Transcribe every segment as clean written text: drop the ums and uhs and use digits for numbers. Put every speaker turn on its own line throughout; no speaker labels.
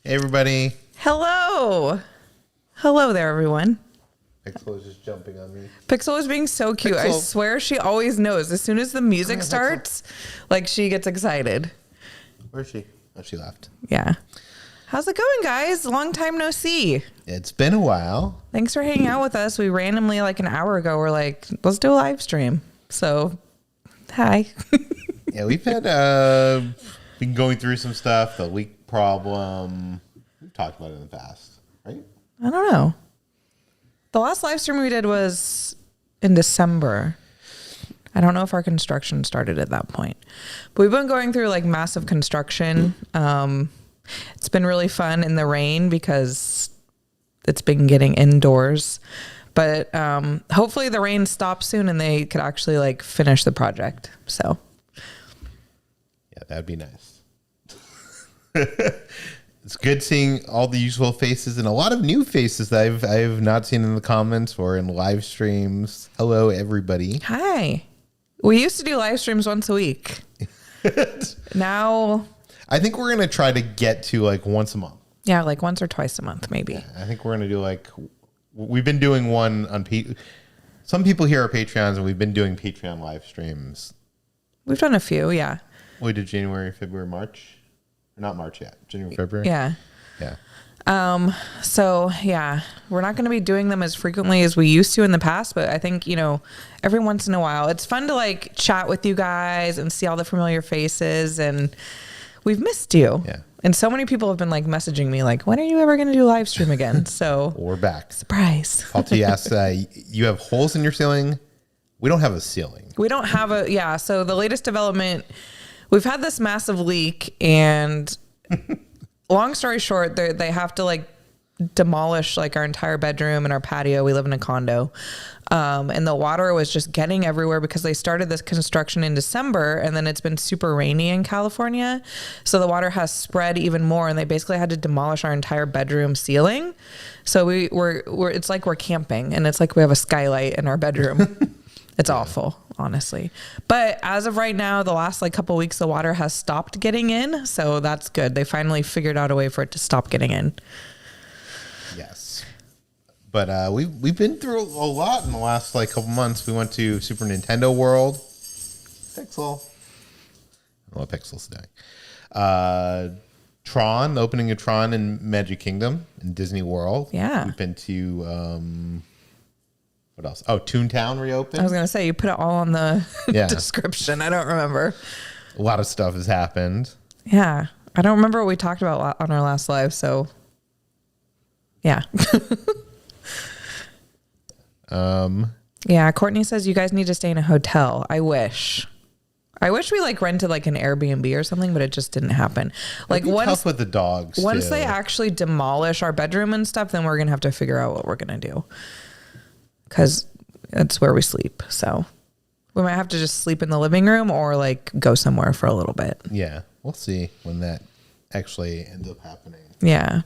Hey, everybody.
Hello. Hello there, everyone.
Pixel is just jumping on me.
Pixel is being so cute. Pixel. I swear she always knows. As soon as the music starts, like she gets excited.
Where is she? Oh, she left.
Yeah. How's it going, guys? Long time no see.
It's been a while.
Thanks for hanging out with us. We randomly, like an hour ago, we're like, let's do a live stream. So, hi.
Yeah, we've had been going through some stuff. The leak problem. We've talked about it in the past, right?
I don't know. The last live stream we did was in December. I don't know if our construction started at that point. But we've been going through like massive construction. It's been really fun in the rain because it's been getting indoors. But hopefully the rain stops soon and they could actually like finish the project. So
yeah, that'd be nice. It's good seeing all the usual faces and a lot of new faces that I've not seen in the comments or in live streams. Hello, everybody.
Hi. We used to do live streams once a week. Now,
I think we're going to try to get to like once a month.
Yeah, like once or twice a month, maybe.
Yeah, I think we're going to do like, we've been doing one on, some people here are Patreons and we've been doing Patreon live streams.
We've done a few, yeah.
We did January, February, March. Not March yet. January, February.
Yeah.
Yeah.
So yeah, we're not going to be doing them as frequently as we used to in the past, but I think, you know, every once in a while, it's fun to like chat with you guys and see all the familiar faces, and we've missed you.
Yeah.
And so many people have been like messaging me like, when are you ever going to do live stream again? So
we're back.
Surprise.
Alti asks, you have holes in your ceiling? We don't have a ceiling.
We don't have a, yeah. So the latest development, we've had this massive leak, and long story short, they have to like demolish like our entire bedroom and our patio. We live in a condo. And the water was just getting everywhere because they started this construction in December, and then it's been super rainy in California. So the water has spread even more, and they basically had to demolish our entire bedroom ceiling. So we're it's like we're camping, and it's like we have a skylight in our bedroom. It's awful, honestly. But as of right now, the last like couple weeks, the water has stopped getting in. So that's good. They finally figured out a way for it to stop getting in.
Yes. But we've been through a lot in the last like couple months. We went to Super Nintendo World. Pixel. I don't know what Pixel's doing. Tron, the opening of Tron in Magic Kingdom in Disney World.
Yeah.
We've been to... what else? Oh, ToonTown reopened.
I was going to say, you put it all on the description. I don't remember.
A lot of stuff has happened.
Yeah. I don't remember what we talked about on our last live. So, yeah. Yeah. Courtney says you guys need to stay in a hotel. I wish we like rented like an Airbnb or something, but it just didn't happen. Like once
tough with the dogs.
Once
too.
they actually demolish our bedroom and stuff, then we're going to have to figure out what we're going to do. Because that's where we sleep. So we might have to just sleep in the living room or like go somewhere for a little bit.
Yeah. We'll see when that actually ends up happening.
Yeah.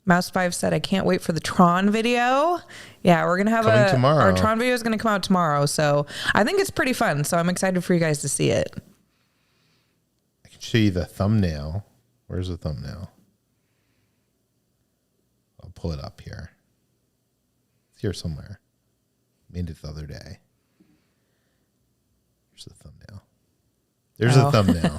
Mouse5 said, I can't wait for the Tron video. Yeah, we're going to have
tomorrow.
Our Tron video is going to come out tomorrow. So I think it's pretty fun. So I'm excited for you guys to see it.
I can show you the thumbnail. Where's the thumbnail? I'll pull it up here. It's here somewhere. Made it the other day. Here's the thumbnail. There's a thumbnail.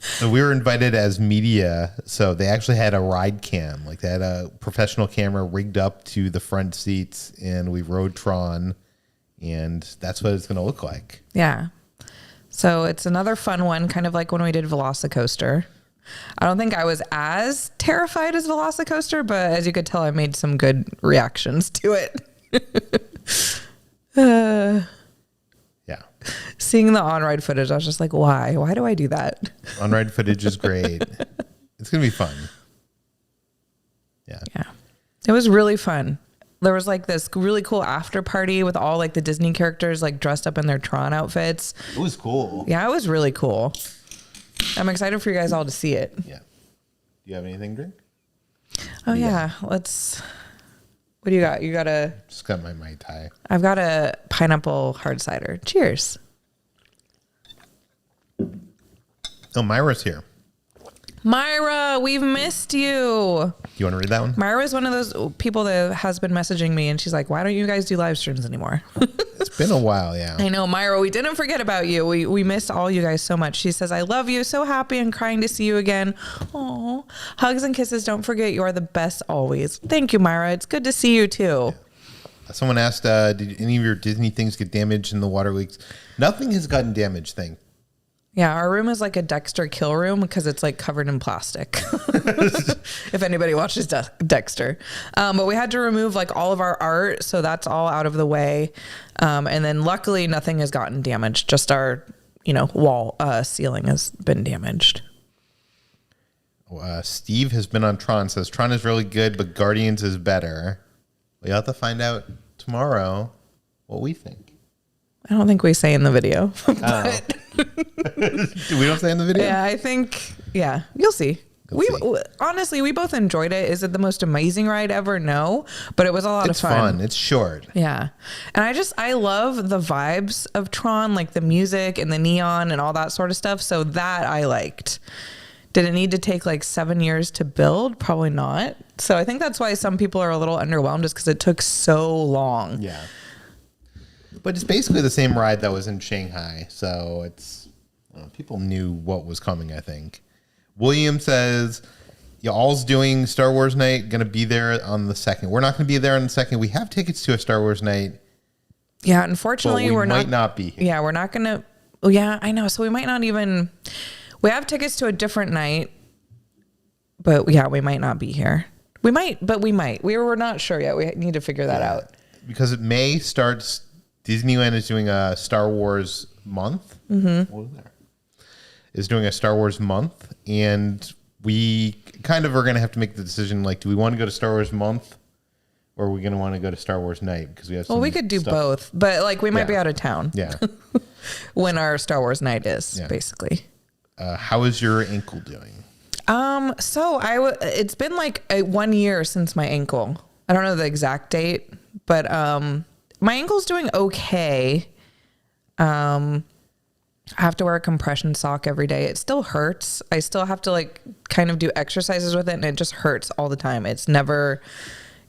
So we were invited as media. So they actually had a ride cam. Like they had a professional camera rigged up to the front seats, and we rode Tron, and that's what it's going to look like.
Yeah. So it's another fun one, kind of like when we did Velocicoaster. I don't think I was as terrified as Velocicoaster, but as you could tell, I made some good reactions to it.
Yeah.
Seeing the on-ride footage, I was just like, why? Why do I do that?
On-ride footage is great. It's going to be fun. Yeah.
Yeah. It was really fun. There was like this really cool after party with all like the Disney characters like dressed up in their Tron outfits.
It was cool.
Yeah, it was really cool. I'm excited for you guys all to see it.
Yeah. Do you have anything to drink?
Oh, yeah. Let's What do you got? You got a...
Just got my Mai Tai.
I've got a pineapple hard cider. Cheers.
Oh, Myra's here.
Myra, we've missed you.
You want to read that one?
Myra is one of those people that has been messaging me, and she's like, why don't you guys do live streams anymore?
It's been a while, yeah.
I know, Myra, we didn't forget about you. We missed all you guys so much. She says, I love you. So happy and crying to see you again. Oh, hugs and kisses. Don't forget, you are the best always. Thank you, Myra. It's good to see you too.
Someone asked, did any of your Disney things get damaged in the water leaks? Nothing has gotten damaged,
Yeah, our room is like a Dexter kill room because it's like covered in plastic. If anybody watches Dexter. But we had to remove like all of our art. So that's all out of the way. And then luckily nothing has gotten damaged. Just our, wall ceiling has been damaged.
Steve has been on Tron, says Tron is really good, but Guardians is better. We'll have to find out tomorrow what we think.
I don't think we say in the video. But
We don't say in the video?
yeah, I think, you'll see. Honestly, we both enjoyed it. Is it the most amazing ride ever? No, but it was a lot of fun.
It's fun. It's short.
Yeah. And I love the vibes of Tron, like the music and the neon and all that sort of stuff. So that I liked. Did it need to take like 7 years to build? Probably not. So I think that's why some people are a little underwhelmed, is because it took so long.
Yeah. But it's basically the same ride that was in Shanghai. So it's, people knew what was coming, I think. William says, y'all's doing Star Wars night, going to be there on the 2nd. We're not going to be there on the 2nd. We have tickets to a Star Wars night.
Yeah, unfortunately,
we might not be here.
Yeah, we're not going to. Oh, yeah, I know. So we might not even. We have tickets to a different night. But yeah, we might not be here. We might, but we might. We're not sure yet. We need to figure that out.
Because May starts, Disneyland is doing a Star Wars month.
Mm-hmm.
What is there? Is doing a Star Wars month. And we kind of are going to have to make the decision, like, do we want to go to Star Wars month? Or are we going to want to go to Star Wars night? Because we have some
Well, we could do both. But, like, we might be out of town.
Yeah.
When our Star Wars night is, basically.
How is your ankle doing?
So it's been like 1 year since my ankle. I don't know the exact date, but my ankle's doing okay. I have to wear a compression sock every day. It still hurts. I still have to like kind of do exercises with it, and it just hurts all the time. It's never,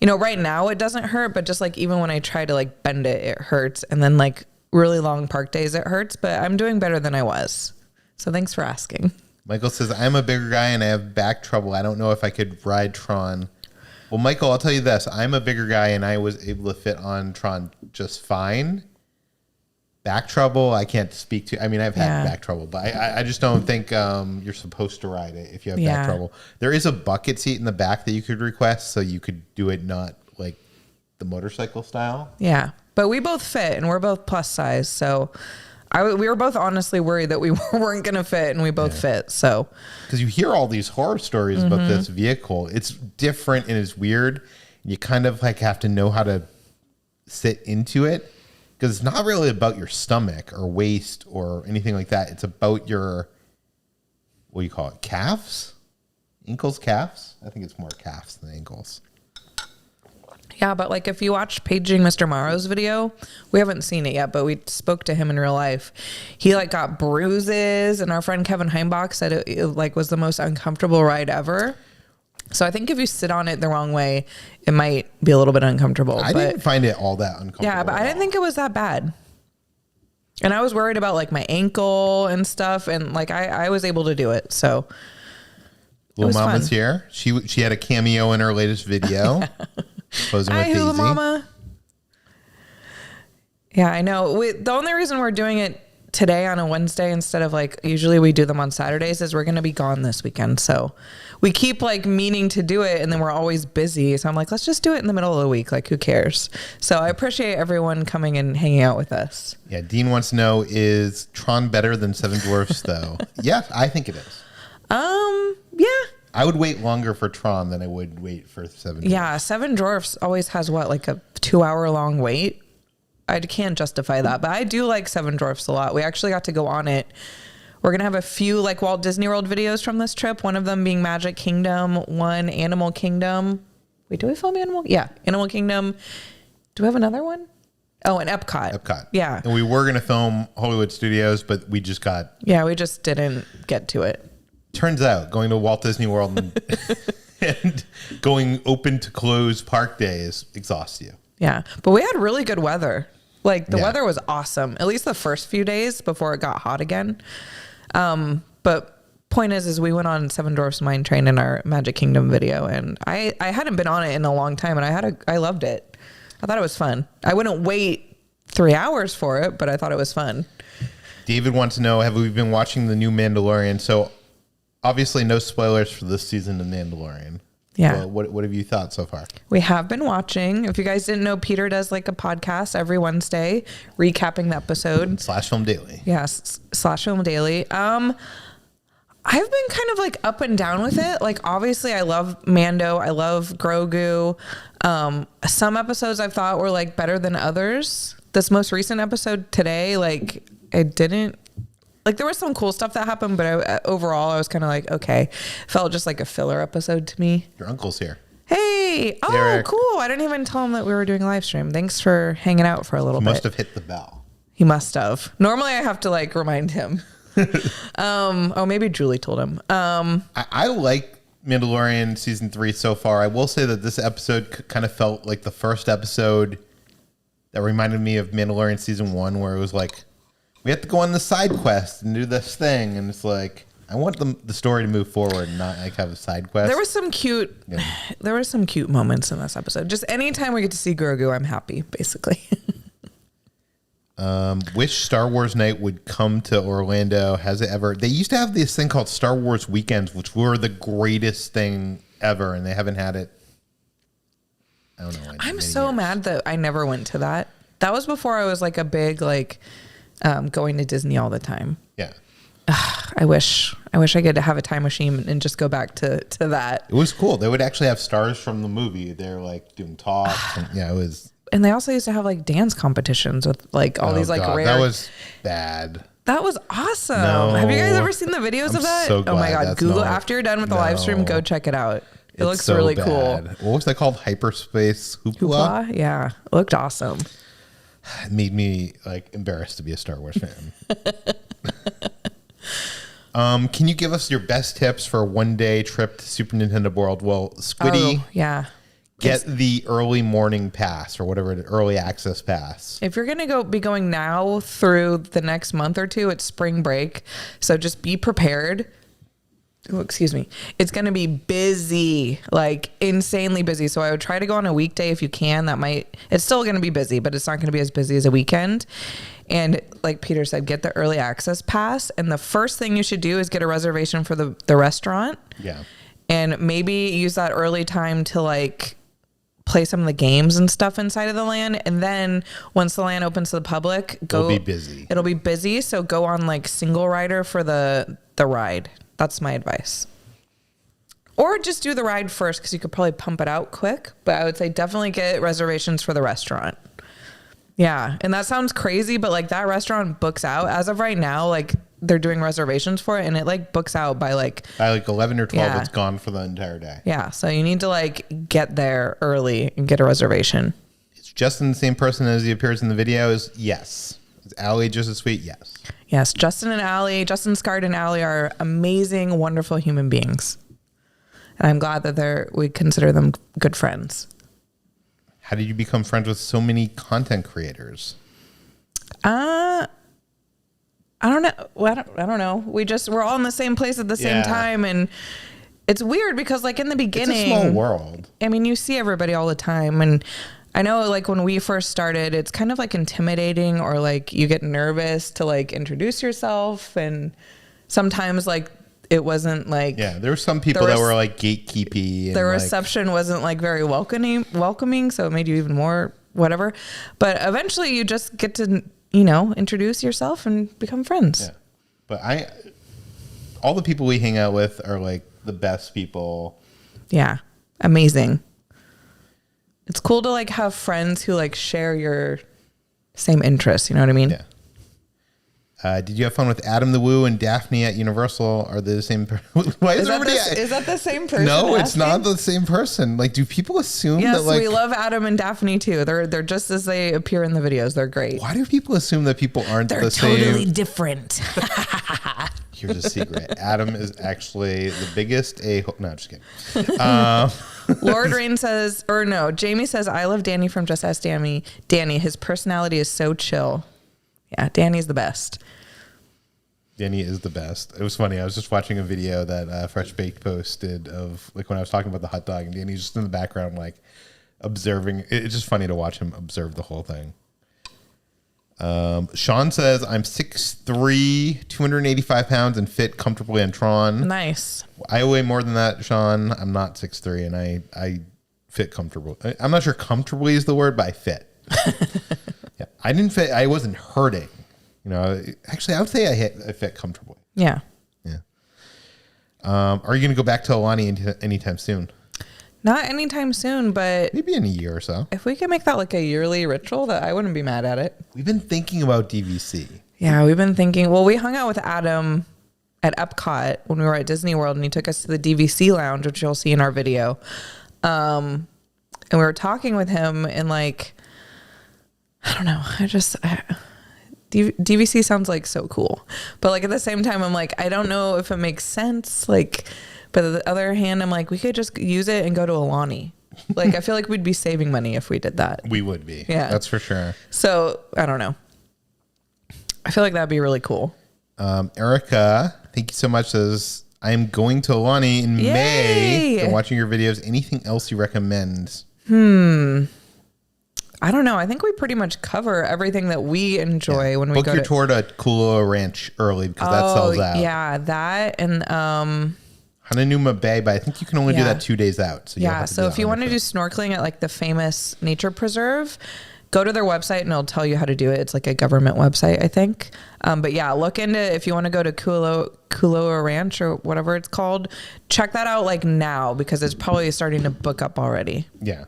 right now it doesn't hurt, but just like even when I try to like bend it, it hurts. And then like really long park days, it hurts, but I'm doing better than I was. So thanks for asking.
Michael says, I'm a bigger guy and I have back trouble. I don't know if I could ride Tron. Well, Michael, I'll tell you this. I'm a bigger guy and I was able to fit on Tron just fine. Back trouble, I can't speak to. I mean, I've had back trouble, but I just don't think you're supposed to ride it if you have back trouble. There is a bucket seat in the back that you could request, so you could do it not like the motorcycle style.
Yeah, but we both fit and we're both plus size, so... we were both honestly worried that we weren't going to fit, and we both fit. So,
because you hear all these horror stories about this vehicle, it's different and it's weird. You kind of like have to know how to sit into it, because it's not really about your stomach or waist or anything like that. It's about your, what do you call it? Calves, ankles, calves. I think it's more calves than ankles.
Yeah, but like if you watch Paging Mr. Morrow's video, we haven't seen it yet, but we spoke to him in real life. He like got bruises, and our friend Kevin Heimbach said it like was the most uncomfortable ride ever. So I think if you sit on it the wrong way, it might be a little bit uncomfortable.
I didn't find it all that uncomfortable.
Yeah, but I didn't think it was that bad. And I was worried about like my ankle and stuff, and like I was able to do it. So
Little Mama's fun. Here. She had a cameo in her latest video. Posing with Daisy.
Little Mama. Yeah, I know. The only reason we're doing it today on a Wednesday instead of like usually we do them on Saturdays is we're going to be gone this weekend. So we keep like meaning to do it, and then we're always busy. So I'm like, let's just do it in the middle of the week. Like, who cares? So I appreciate everyone coming and hanging out with us. Yeah,
Dean wants to know, is Tron better than Seven Dwarfs though? Yeah, I think it is.
Yeah.
I would wait longer for Tron than I would wait for Seven Dwarfs.
Yeah, Seven Dwarfs always has what, like a 2-hour long wait? I can't justify that, but I do like Seven Dwarfs a lot. We actually got to go on it. We're going to have a few like Walt Disney World videos from this trip, one of them being Magic Kingdom, one Animal Kingdom. Wait, do we film Animal? Yeah, Animal Kingdom. Do we have another one? Oh, and Epcot.
Epcot.
Yeah.
And we were going to film Hollywood Studios, but we just got...
Yeah, we just didn't get to it.
Turns out going to Walt Disney World and going open to close park days exhausts you.
Yeah. But we had really good weather. Like the
Yeah.
weather was awesome, at least the first few days before it got hot again. But point is we went on Seven Dwarfs Mine Train in our Magic Kingdom video, and I hadn't been on it in a long time, and I loved it. I thought it was fun. I wouldn't wait 3 hours for it, but I thought it was fun.
David wants to know, have we been watching the new Mandalorian? So obviously no spoilers for this season of Mandalorian.
Yeah.
Well, what have you thought so far?
We have been watching. If you guys didn't know, Peter does like a podcast every Wednesday recapping the episode.
Slash Film Daily.
Yes, Slash Film Daily. I've been kind of like up and down with it. Like, obviously I love Mando. I love Grogu. Some episodes I've thought were like better than others. This most recent episode today, like it didn't, like there was some cool stuff that happened, but overall I was kind of like, okay, felt just like a filler episode to me.
Your uncle's here.
Hey, oh,
Derek.
cool. I didn't even tell him that we were doing a live stream. Thanks for hanging out for a little
He
bit.
must have hit the bell.
He must have. Normally I have to like remind him. Oh, maybe Julie told him.
I like Mandalorian season 3 so far. I will say that this episode kind of felt like the first episode that reminded me of Mandalorian season 1, where it was like, we have to go on the side quest and do this thing. And it's like, I want the story to move forward and not like have a side quest.
There was some cute moments in this episode. Just anytime we get to see Grogu, I'm happy, basically.
Wish Star Wars Night would come to Orlando. Has it ever? They used to have this thing called Star Wars Weekends, which were the greatest thing ever, and they haven't had it. I don't know.
I'm so mad that I never went to that. That was before I was like a big like going to Disney all the time.
Yeah.
I wish I could have a time machine and just go back to that.
It was cool. They would actually have stars from the movie. They're like doing talks. And, yeah, it was.
And they also used to have like dance competitions with like all these like
God,
rare.
That was bad.
That was awesome.
No.
Have you guys ever seen the videos of that?
So
oh my
glad
God.
that's
Google
not-
after you're done with the live stream, go check it out. It looks
so
really
bad.
cool.
What was that called? Hyperspace Hoopla?
Hoopla? Yeah. It looked awesome.
It made me like embarrassed to be a Star Wars fan. Can you give us your best tips for a one-day trip to Super Nintendo World? Well, Squiddy,
Oh, yeah.
get the early morning pass or whatever, the early access pass.
If you're going to be going now through the next month or two, it's spring break. So just be prepared. Oh, excuse me. It's going to be busy, like insanely busy. So I would try to go on a weekday if you can. It's still going to be busy, but it's not going to be as busy as a weekend. And like Peter said, get the early access pass. And the first thing you should do is get a reservation for the restaurant.
Yeah.
And maybe use that early time to like play some of the games and stuff inside of the land. And then once the land opens to the public,
It'll be busy.
It'll be busy. So go on like single rider for the ride. That's my advice. Or just do the ride first because you could probably pump it out quick. But I would say definitely get reservations for the restaurant. Yeah. And that sounds crazy, but like that restaurant books out as of right now. Like they're doing reservations for it and it like books out by like
11 or 12,
Yeah.
It's gone for the entire day.
Yeah, so you need to like get there early and get a reservation.
Is Justin the same person as he appears in the videos? Yes. Is Allie just as sweet? Yes.
Yes, Justin Scard and Allie are amazing, wonderful human beings. And I'm glad that we consider them good friends.
How did you become friends with so many content creators?
I don't know. Well, I don't know. We're all in the same place at the same
Yeah.
time, and it's weird because like in the beginning,
It's a small world.
I mean, you see everybody all the time. And I know like when we first started, it's kind of like intimidating or like you get nervous to like introduce yourself. And sometimes like it wasn't like,
Yeah, there were some people that were like gatekeepy. And
the
like,
reception wasn't like very welcoming. So it made you even more whatever. But eventually you just get to, introduce yourself and become friends.
Yeah. But all the people we hang out with are like the best people.
Yeah. Amazing. It's cool to like have friends who like share your same interests. You know what I mean?
Yeah. Did you have fun with Adam the Woo and Daphne at Universal? Are they the same? Why is
that the same person?
No, it's not the same person. Like, do people assume that? Like,
we love Adam and Daphne too. They're just as they appear in the videos. They're great.
Why do people assume that people aren't the same?
They're totally different.
Here's a secret. Adam is actually the biggest a-hole. No, just kidding.
Lord Rain says, or no, Jamie says, I love Danny from Just Ask Danny. Danny, his personality is so chill. Yeah, Danny's the best.
Danny is the best. It was funny. I was just watching a video that Fresh Baked posted of like when I was talking about the hot dog, and Danny's just in the background like observing. It's just funny to watch him observe the whole thing. Sean says, I'm 6'3", 285 pounds and fit comfortably on Tron.
Nice.
I weigh more than that, Sean. I'm not 6'3", and I fit comfortably. I'm not sure comfortably is the word, but I fit. Yeah, I didn't fit. I wasn't hurting. You know, actually, I would say I fit comfortably.
Yeah.
Yeah. Are you going to go back to Alani anytime soon?
Not anytime soon, but
maybe in a year or so.
If we can make that like a yearly ritual, that I wouldn't be mad at it.
We've been thinking about DVC.
Yeah, we've been thinking. Well, we hung out with Adam at Epcot when we were at Disney World, and he took us to the DVC lounge, which you'll see in our video. And we were talking with him, and like, I don't know, DVC sounds like so cool, but like at the same time, I'm like, I don't know if it makes sense. Like, but on the other hand, I'm like, we could just use it and go to Alani. Like, I feel like we'd be saving money if we did that.
We would be.
Yeah,
that's for sure.
So I don't know. I feel like that'd be really cool.
Erica, thank you so much. Says, I'm going to Alani in May. And watching your videos. Anything else you recommend?
I don't know. I think we pretty much cover everything that we enjoy when we
book
go
your tour to Kualoa Ranch early because that sells out.
Yeah, that and
Hananuma Bay, but I think you can only do that 2 days out. So
so if you want to do snorkeling at like the famous nature preserve, go to their website and it'll tell you how to do it. It's like a government website, I think. But yeah, look into if you want to go to Kualoa Ranch or whatever it's called. Check that out like now because it's probably starting to book up already.
Yeah.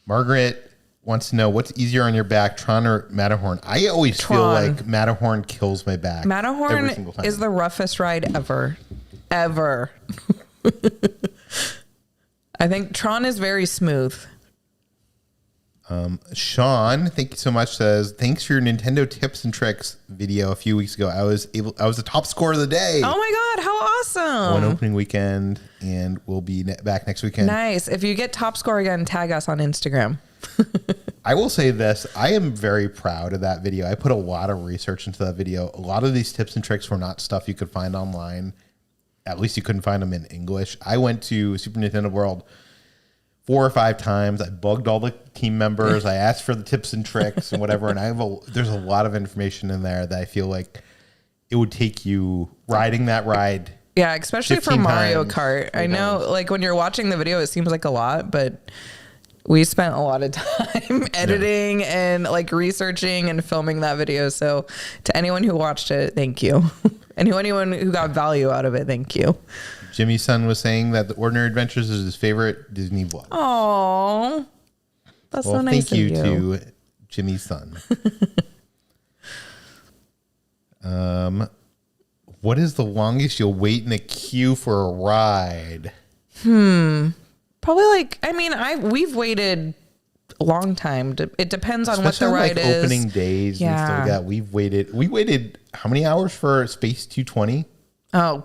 Margaret wants to know what's easier on your back, Tron or Matterhorn. I always feel like Matterhorn kills my back.
Matterhorn is the roughest ride ever. I think Tron is very smooth.
Sean, thank you so much, says, thanks for your Nintendo tips and tricks video a few weeks ago. I was the top scorer of the day.
Oh my God, how awesome.
One opening weekend, and we'll be back next weekend.
Nice. If you get top score again, tag us on Instagram.
I will say this. I am very proud of that video. I put a lot of research into that video. A lot of these tips and tricks were not stuff you could find online. At least you couldn't find them in English. I went to Super Nintendo World 4 or 5 times. I bugged all the team members. I asked for the tips and tricks and whatever. And there's a lot of information in there that I feel like it would take you riding that ride.
Yeah, especially for Mario Kart. I know, like when you're watching the video, it seems like a lot, but we spent a lot of time editing and like researching and filming that video. So to anyone who watched it, thank you. And anyone who got value out of it, thank you.
Jimmy's son was saying that The Ordinary Adventures is his favorite Disney vlog.
Oh, that's so nice of you.
Thank you to Jimmy's son. What is the longest you'll wait in a queue for a ride?
Probably like, I mean, we've waited a long time. It depends on what the ride is.
Opening days and stuff like that. We waited how many hours for Space 220?
Oh,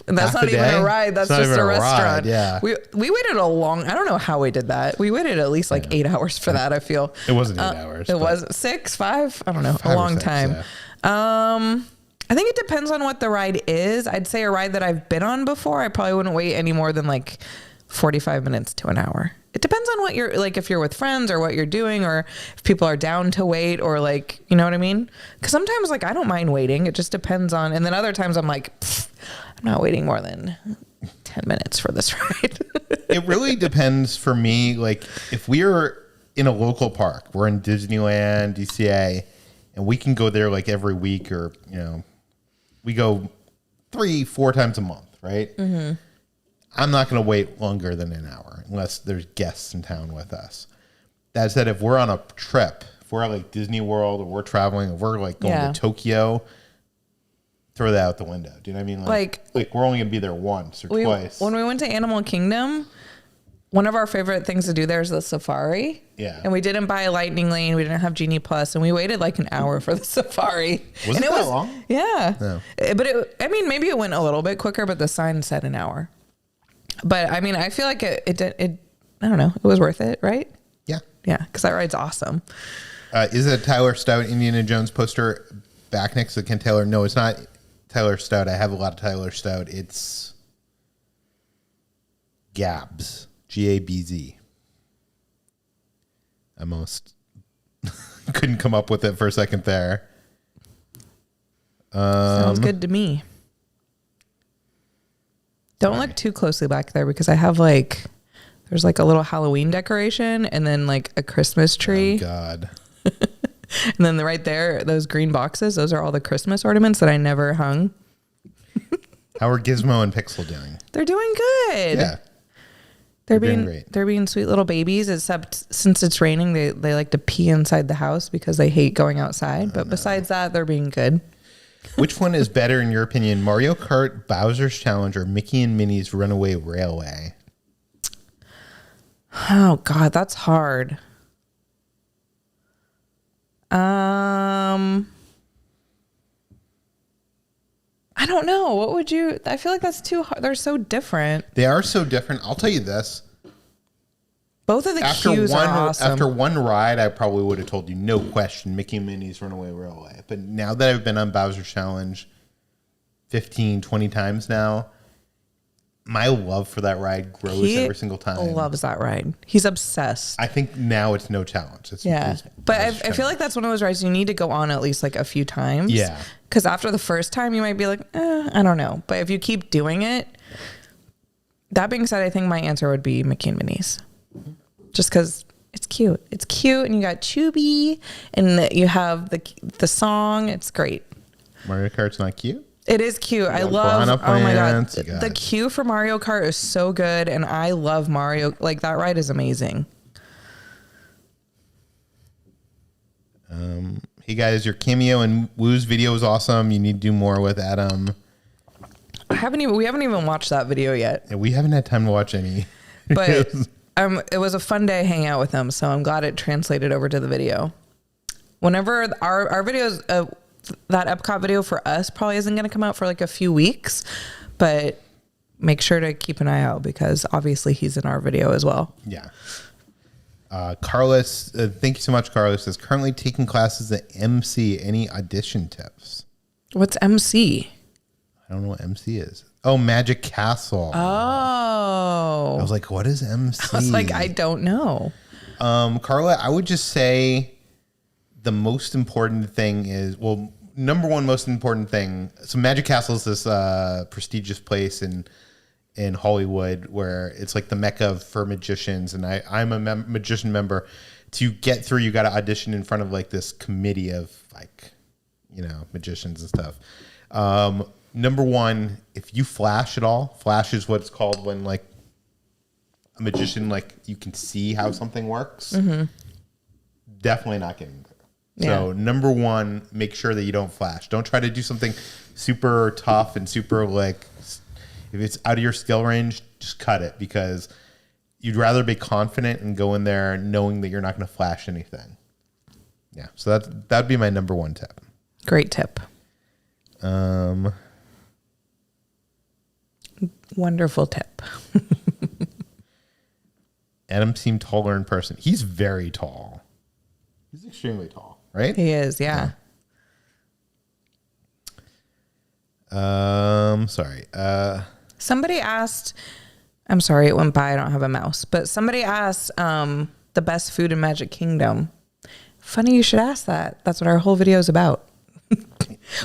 that's not even a ride. That's just a restaurant.
Yeah.
We waited I don't know how we did that. We waited at least like 8 hours for that, I feel.
It wasn't 8 hours.
It was 6, 5, I don't know, a long time. Yeah. I think it depends on what the ride is. I'd say a ride that I've been on before, I probably wouldn't wait any more than like 45 minutes to an hour. It depends on what you're like, if you're with friends or what you're doing, or if people are down to wait, or like, you know what I mean? Because sometimes like I don't mind waiting. It just depends on, and then other times I'm like, I'm not waiting more than 10 minutes for this ride.
It really depends for me. Like if we're in a local park, we're in Disneyland, DCA, and we can go there like every week, or, you know, we go 3-4 times a month, right? Mm-hmm. I'm not going to wait longer than an hour unless there's guests in town with us. That said, if we're on a trip, if we're at like Disney World or we're traveling, or we're like going to Tokyo, throw that out the window. Do you know what I mean? Like we're only gonna be there once or twice.
When we went to Animal Kingdom, one of our favorite things to do there is the safari.
Yeah.
And we didn't buy a Lightning Lane. We didn't have Genie Plus, and we waited like an hour for the safari.
Was it that long?
Yeah.
No.
But maybe it went a little bit quicker, but the sign said an hour. But I mean, I feel like it I don't know. It was worth it, right?
Yeah.
Yeah, because that ride's awesome.
Is it a Tyler Stout Indiana Jones poster back next to Ken Taylor? No, it's not Tyler Stout. I have a lot of Tyler Stout. It's Gabs. Gabz. I almost couldn't come up with it for a second there.
Sounds good to me. Don't look too closely back there because I have there's like a little Halloween decoration and then like a Christmas tree.
Oh, God.
And then right there, those green boxes, those are all the Christmas ornaments that I never hung.
How are Gizmo and Pixel doing?
They're doing good.
Yeah.
They're
doing
being
great.
They're being sweet little babies, except since it's raining, they like to pee inside the house because they hate going outside. But besides that, they're being good.
Which one is better in your opinion, Mario Kart, Bowser's Challenge, or Mickey and Minnie's Runaway Railway?
Oh God, that's hard. I don't know. What would you? I feel like that's too hard. They're so different.
They are so different. I'll tell you this.
Both of the cues are awesome.
After one ride, I probably would have told you, no question, Mickey and Minnie's Runaway Railway. But now that I've been on Bowser's Challenge 15, 20 times now, my love for that ride grows every single time.
He loves that ride. He's obsessed.
I think now it's no challenge.
But I feel like that's one of those rides you need to go on at least like a few times.
Yeah.
Because after the first time, you might be like, I don't know. But if you keep doing it, that being said, I think my answer would be Mickey and Minnie's. Just because it's cute. It's cute, and you got Chubby, and you have the song. It's great.
Mario Kart's not cute?
It is cute. I love. Oh my God, the queue for Mario Kart is so good, and I love Mario. Like that ride is amazing.
Hey guys, your cameo in Woo's video is awesome. You need to do more with Adam.
We haven't even watched that video yet.
Yeah, we haven't had time to watch any.
But it was a fun day hanging out with him, so I'm glad it translated over to the video. Whenever our videos, that Epcot video for us probably isn't going to come out for like a few weeks, but make sure to keep an eye out because obviously he's in our video as well.
Yeah. Carlos, thank you so much, Carlos, is currently taking classes at MC. Any audition tips?
What's MC?
I don't know what MC is. Oh, Magic Castle.
Oh.
I was like, what is MC?
I was like, I don't know.
Carla, I would just say the most important thing is, well, number one most important thing. So Magic Castle is this prestigious place in Hollywood where it's like the mecca for magicians, and I'm a magician member. To get through, you got to audition in front of like this committee of like, magicians and stuff. Number one, if you flash at all, flash is what it's called when like a magician, like you can see how something works. Mm-hmm. Definitely not getting through. Yeah. So number one, make sure that you don't flash. Don't try to do something super tough and super like, if it's out of your skill range, just cut it because you'd rather be confident and go in there knowing that you're not going to flash anything. Yeah. So that'd be my number one tip.
Great tip. Wonderful tip.
Adam seemed taller in person. He's very tall. He's extremely tall, right?
He is, yeah.
Sorry.
Somebody asked, I'm sorry, it went by. I don't have a mouse, but somebody asked the best food in Magic Kingdom. Funny you should ask that. That's what our whole video is about.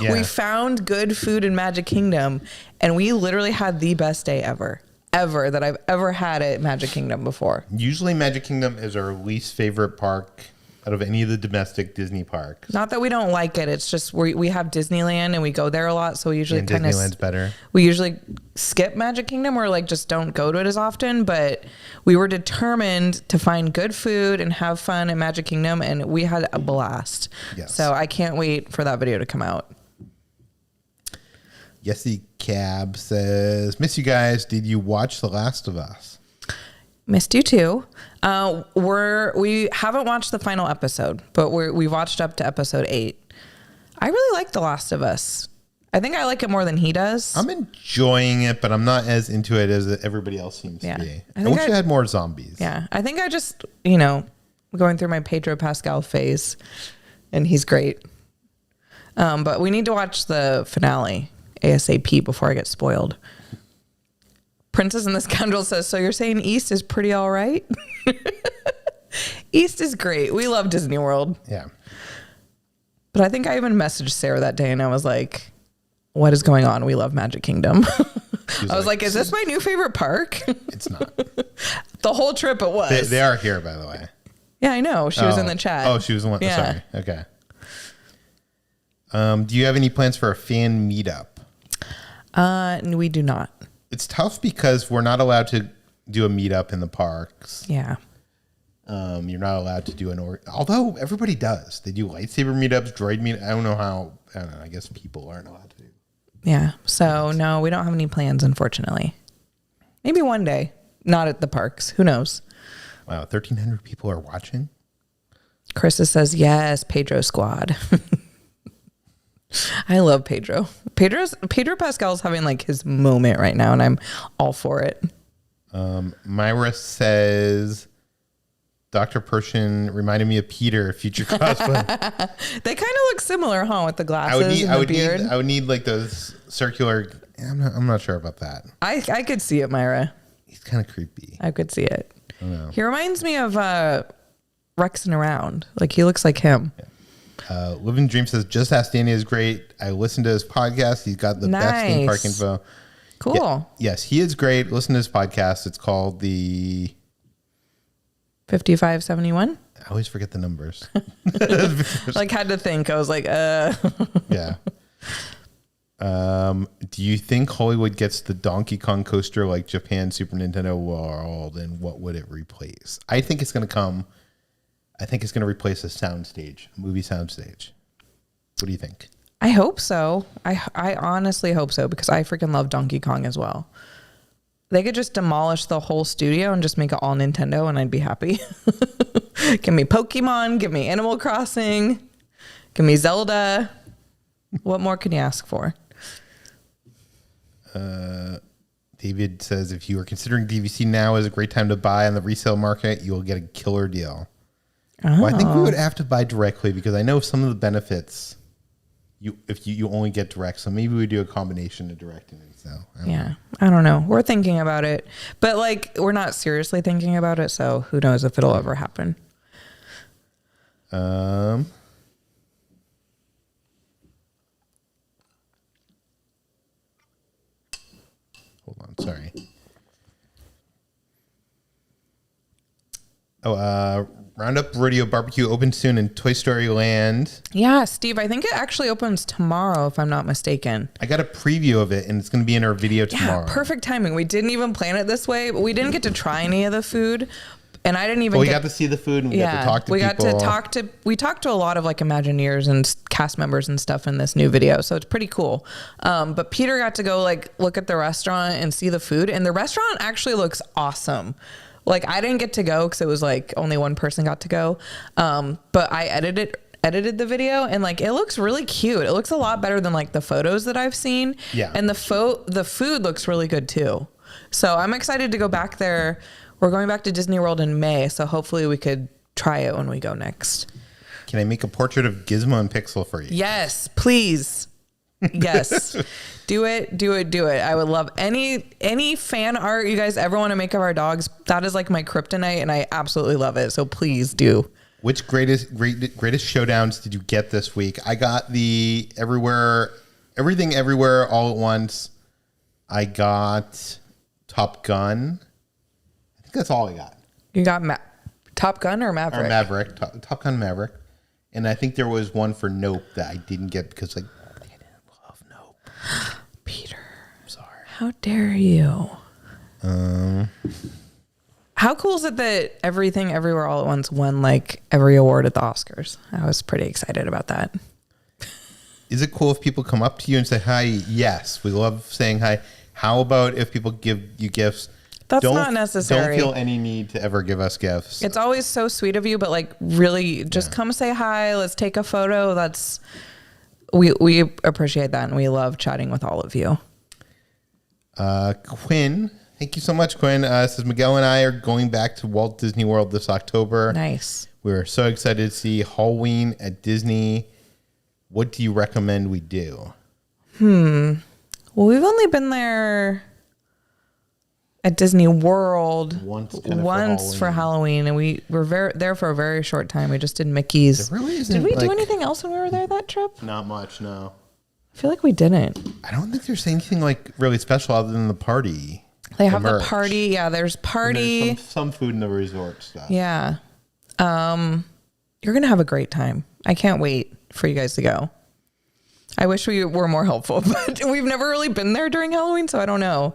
Yeah. We found good food in Magic Kingdom, and we literally had the best day ever that I've ever had at Magic Kingdom before.
Usually Magic Kingdom is our least favorite park out of any of the domestic Disney parks.
Not that we don't like it. It's just we have Disneyland and we go there a lot. So we usually
Disneyland's better.
We usually skip Magic Kingdom or like just don't go to it as often. But we were determined to find good food and have fun at Magic Kingdom. And we had a blast. Yes. So I can't wait for that video to come out.
Yesy Cab says, miss you guys. Did you watch The Last of Us?
Missed you too. We haven't watched the final episode, but we watched up to episode 8. I really like The Last of Us. I think I like it more than he does.
I'm enjoying it, but I'm not as into it as everybody else seems to be. I wish I had more zombies.
Yeah. I think I just, going through my Pedro Pascal phase, and he's great. But we need to watch the finale ASAP before I get spoiled. Princess and the Scoundrel says, so you're saying East is pretty all right? East is great. We love Disney World.
Yeah.
But I think I even messaged Sarah that day and I was like, what is going on? We love Magic Kingdom. I was like, is this my new favorite park?
It's not.
The whole trip it was.
They are here, by the way.
Yeah, I know. She was in the chat.
Oh, she was the one.
Yeah.
Sorry. Okay. Do you have any plans for a fan meetup?
We do not.
It's tough because we're not allowed to do a meetup in the parks.
Yeah.
You're not allowed to do although everybody does. They do lightsaber meetups, droid meet. I don't know how. I don't know. I guess people aren't allowed to do.
Yeah. So no, we don't have any plans, unfortunately. Maybe one day. Not at the parks. Who knows?
Wow, 1,300 people are watching.
Krista says yes. Pedro Squad. I love Pedro. Pedro Pascal's having like his moment right now, and I'm all for it.
Myra says, Dr. Persian reminded me of Peter, future cosplay.
They kind of look similar, huh? With the glasses and the beard.
I would need like those circular. I'm not sure about that.
I could see it, Myra.
He's kind of creepy.
I could see it.
I don't know.
He reminds me of Rex and Around. Like he looks like him.
Yeah. Living Dream says, just ask Danny is great. I listened to his podcast. He's got the best theme park info.
Cool.
Yeah, yes, he is great. Listen to his podcast. It's called the
5571.
I always forget the numbers.
Like had to think. I was like,
Yeah. Do you think Hollywood gets the Donkey Kong coaster like Japan Super Nintendo World, and what would it replace? I think it's going to come. I think it's going to replace a soundstage, a movie soundstage. What do you think?
I hope so. I honestly hope so because I freaking love Donkey Kong as well. They could just demolish the whole studio and just make it all Nintendo and I'd be happy. Give me Pokemon, give me Animal Crossing, give me Zelda. What more can you ask for?
David says, if you are considering DVC now is a great time to buy on the resale market, you will get a killer deal. Oh. Well, I think we would have to buy directly because I know some of the benefits if you only get direct. So maybe we do a combination of direct and resale.
I don't know. We're thinking about it, but like we're not seriously thinking about it. So who knows if it'll ever happen.
Hold on, sorry. Roundup Rodeo Barbecue opens soon in Toy Story Land.
Yeah, Steve, I think it actually opens tomorrow, if I'm not mistaken.
I got a preview of it, and it's going to be in our video tomorrow.
Yeah, perfect timing. We didn't even plan it this way, but we didn't get to try any of the food. And I didn't even
we got to see the food, and we got to talk to people.
We talked to a lot of like Imagineers and cast members and stuff in this new video, so it's pretty cool. But Peter got to go like look at the restaurant and see the food, and the restaurant actually looks awesome. Like I didn't get to go because it was like only one person got to go. But I edited the video and like it looks really cute. It looks a lot better than like the photos that I've seen.
Yeah.
And the food looks really good too. So I'm excited to go back there. We're going back to Disney World in May, so hopefully we could try it when we go next.
Can I make a portrait of Gizmo and Pixel for you?
Yes, please. Yes. Do it. I would love any fan art you guys ever want to make of our dogs. That is like my kryptonite and I absolutely love it. So please do.
Which greatest showdowns did you get this week? I got the Everything Everywhere All at Once. I got Top Gun. I think that's all I got.
You got Top Gun or Maverick?
Or Maverick. Top Gun Maverick. And I think there was one for Nope that I didn't get because like they didn't love Nope.
Peter.
I'm sorry.
How dare you? How cool is it that Everything Everywhere All at Once won like every award at the Oscars? I was pretty excited about that.
is it cool if people come up to you and say hi? Yes, we love saying hi. How about if people give you gifts?
That's not necessary.
Don't feel any need to ever give us gifts.
It's always so sweet of you, but like really just come say hi. Let's take a photo. We appreciate that, and we love chatting with all of you.
Quinn, thank you so much, Quinn. Says Miguel and I are going back to Walt Disney World this October.
Nice.
We're so excited to see Halloween at Disney. What do you recommend we do?
Well, we've only been there at Disney World once for Halloween, and we were there for a very short time. We just did Mickey's.
There really isn't,
did we do anything else when we were there that trip?
Not much, no.
I feel like we didn't.
I don't think there's anything like really special other than the party.
They have the party. Yeah, there's party.
And there's some food in the resort stuff.
Yeah. You're going to have a great time. I can't wait for you guys to go. I wish we were more helpful, but we've never really been there during Halloween, so I don't know.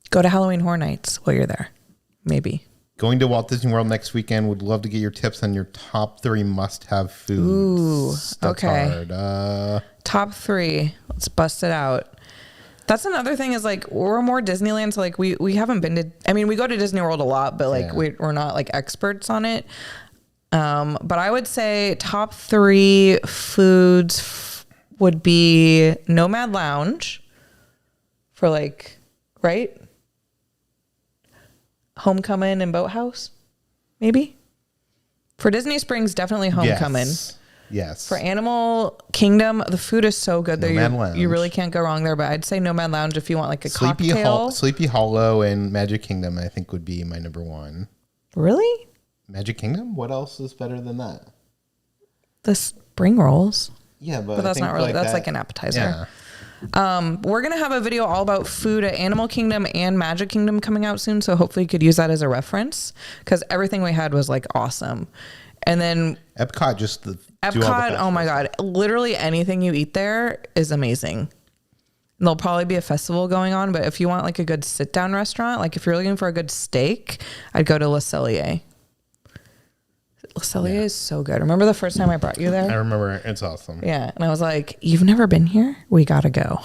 Go to Halloween Horror Nights while you're there. Maybe.
Going to Walt Disney World next weekend. Would love to get your tips on your top 3 must-have foods.
Ooh, okay.
Hard.
Top 3. Let's bust it out. That's another thing is like we're more Disneyland, so like we haven't been to. I mean, we go to Disney World a lot, but like we're not like experts on it. But I would say top 3 foods would be Nomad Lounge for like, right? Homecoming and Boathouse, maybe. For Disney Springs, definitely Homecoming.
Yes.
For Animal Kingdom, the food is so good there.
Nomad
You really can't go wrong there. But I'd say Nomad Lounge if you want like a cocktail.
Sleepy Hollow and Magic Kingdom, I think, would be my number 1.
Really?
Magic Kingdom? What else is better than that?
The spring rolls.
Yeah, but
that's not really. That's like an appetizer.
Yeah.
We're gonna have a video all about food at Animal Kingdom and Magic Kingdom coming out soon, so hopefully you could use that as a reference because everything we had was like awesome. And then
Epcot,
oh my god, literally anything you eat there is amazing. And there'll probably be a festival going on, but if you want like a good sit down restaurant, like if you're looking for a good steak, I'd go to Le Cellier. Le Cellier is so good. Remember the first time I brought you there?
I remember. It's awesome.
Yeah. And I was like, you've never been here? We got to go.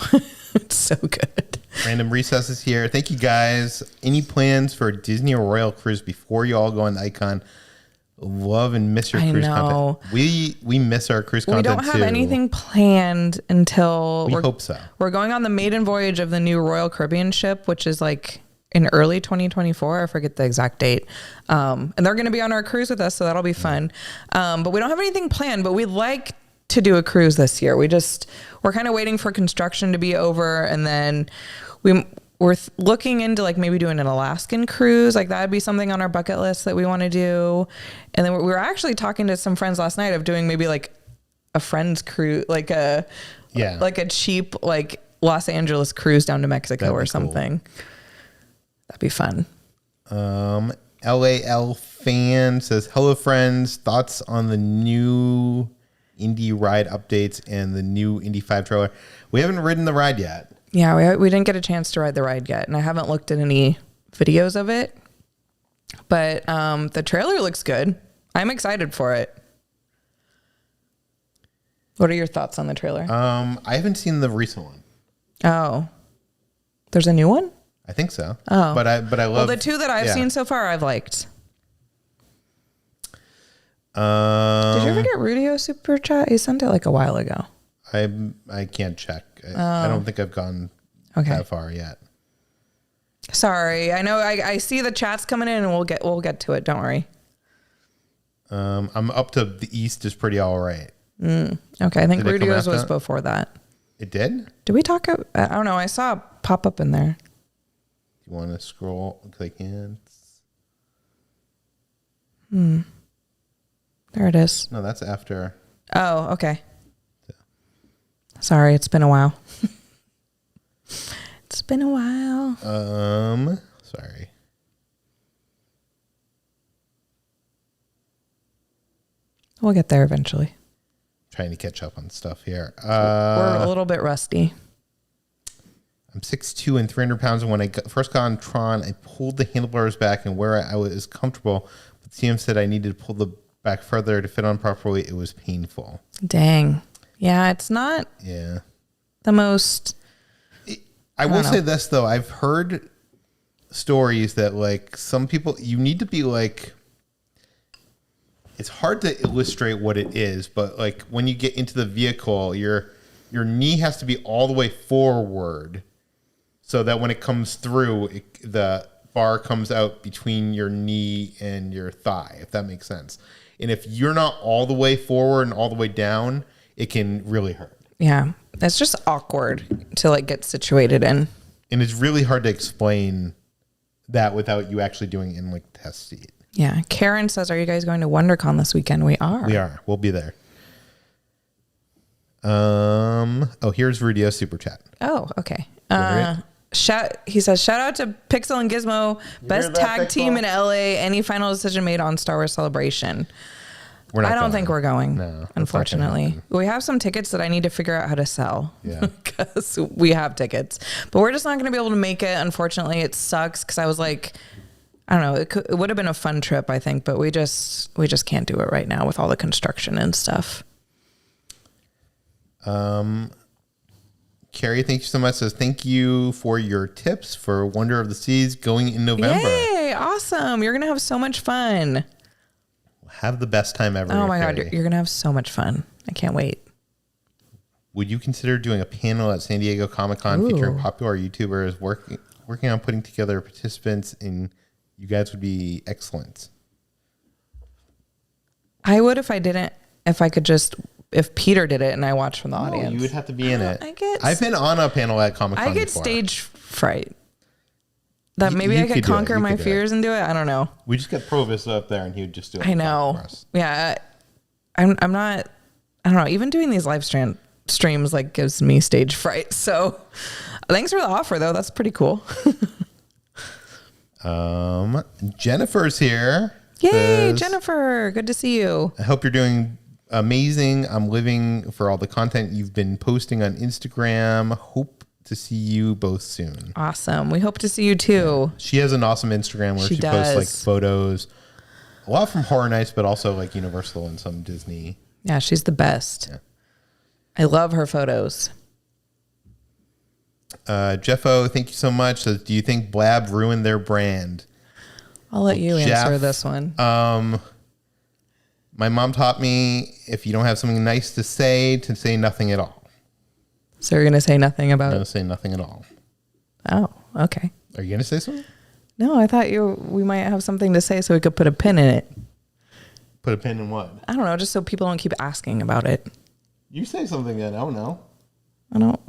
It's so good.
Random Recess is here. Thank you, guys. Any plans for a Disney or Royal cruise before you all go on the Icon? Love and miss your cruise content. We miss our cruise content,
we don't have anything planned until...
We hope so.
We're going on the maiden voyage of the new Royal Caribbean ship, which is like... in early 2024, I forget the exact date. And they're going to be on our cruise with us, so that'll be fun. But we don't have anything planned, but we'd like to do a cruise this year. We're kind of waiting for construction to be over, and then we're looking into like maybe doing an Alaskan cruise. Like that'd be something on our bucket list that we want to do. And then we were actually talking to some friends last night of doing maybe like a friend's cruise, like a cheap like Los Angeles cruise down to Mexico or something. Cool. That'd be fun.
LAL fan says, hello friends, thoughts on the new Indy ride updates and the new Indy 5 trailer. We haven't ridden the ride yet.
Yeah, we didn't get a chance to ride the ride yet, and I haven't looked at any videos of it. But the trailer looks good. I'm excited for it. What are your thoughts on the trailer?
I haven't seen the recent one.
Oh. There's a new one?
I think so.
Oh.
But I love...
Well, the 2 that I've seen so far, I've liked. Did you ever get Rudio Super Chat? He sent it like a while ago.
I can't check. I don't think I've gone that far yet.
Sorry. I know I see the chats coming in and we'll get to it. Don't worry.
I'm up to the East is pretty all right.
Okay. I think Rudio's was before that.
It did?
Did we talk? I don't know. I saw a pop up in there.
You want to scroll? Click in.
There it is.
No, that's after.
Oh, okay. Sorry, it's been a while. It's been a while.
Sorry.
We'll get there eventually.
Trying to catch up on stuff here.
We're a little bit rusty.
I'm 6'2" and 300 pounds. And when I first got on Tron, I pulled the handlebars back and where I was comfortable TM said I needed to pull the back further to fit on properly. It was painful.
Dang. Yeah, it's not the most...
I will say this, though. I've heard stories that, like, some people... You need to be, like... It's hard to illustrate what it is, but, like, when you get into the vehicle, your knee has to be all the way forward so that when it comes through, the bar comes out between your knee and your thigh, if that makes sense. And if you're not all the way forward and all the way down, it can really hurt.
Yeah. It's just awkward to like get situated in.
And it's really hard to explain that without you actually doing it in like the test seat.
Yeah. Karen says, are you guys going to WonderCon this weekend? We are.
We are. We'll be there. Here's Rudio's super chat.
Oh, okay. He says, shout out to Pixel and Gizmo, best tag team in LA. Any final decision made on Star Wars Celebration? I don't think we're going. No, unfortunately. We have some tickets that I need to figure out how to sell. Yeah. Because we have tickets. But we're just not going to be able to make it. Unfortunately, it sucks because I was like, I don't know. It would have been a fun trip, I think, but we just can't do it right now with all the construction and stuff.
Carrie, thank you so much. Says thank you for your tips for Wonder of the Seas going in November.
Yay! Awesome! You're gonna have so much fun.
Have the best time ever.
Oh my God, you're gonna have so much fun. I can't wait.
Would you consider doing a panel at San Diego Comic-Con featuring popular YouTubers working on putting together participants? And you guys would be excellent.
I would if I didn't. If Peter did it and I watched from the audience.
You would have to be in it. I've been on a panel at Comic-Con
I get
before.
stage fright. That maybe I could conquer my fears and do it. I don't know.
We just get Provis up there and he would just do it.
I know. For us. Yeah. I'm not, I don't know. Even doing these live streams like gives me stage fright. So thanks for the offer though. That's pretty cool.
Jennifer's here.
Yay, Jennifer. Good to see you.
I hope you're doing amazing. I'm living for all the content you've been posting on Instagram. Hope to see you both soon.
Awesome. We hope to see you too.
Yeah. She has an awesome Instagram where she posts like photos, a lot from Horror Nights, but also like Universal and some Disney.
Yeah, she's the best. Yeah. I love her photos.
Jeffo, thank you so much. Says, do you think Blab ruined their brand?
I'll let you answer this one.
My mom taught me if you don't have something nice to say nothing at all.
So you're going to say nothing about...
I'm going to say nothing at all.
Oh, okay.
Are you going to say something?
No, I thought we might have something to say so we could put a pin in it.
Put a pin in what?
I don't know, just so people don't keep asking about it.
You say something then. I don't know.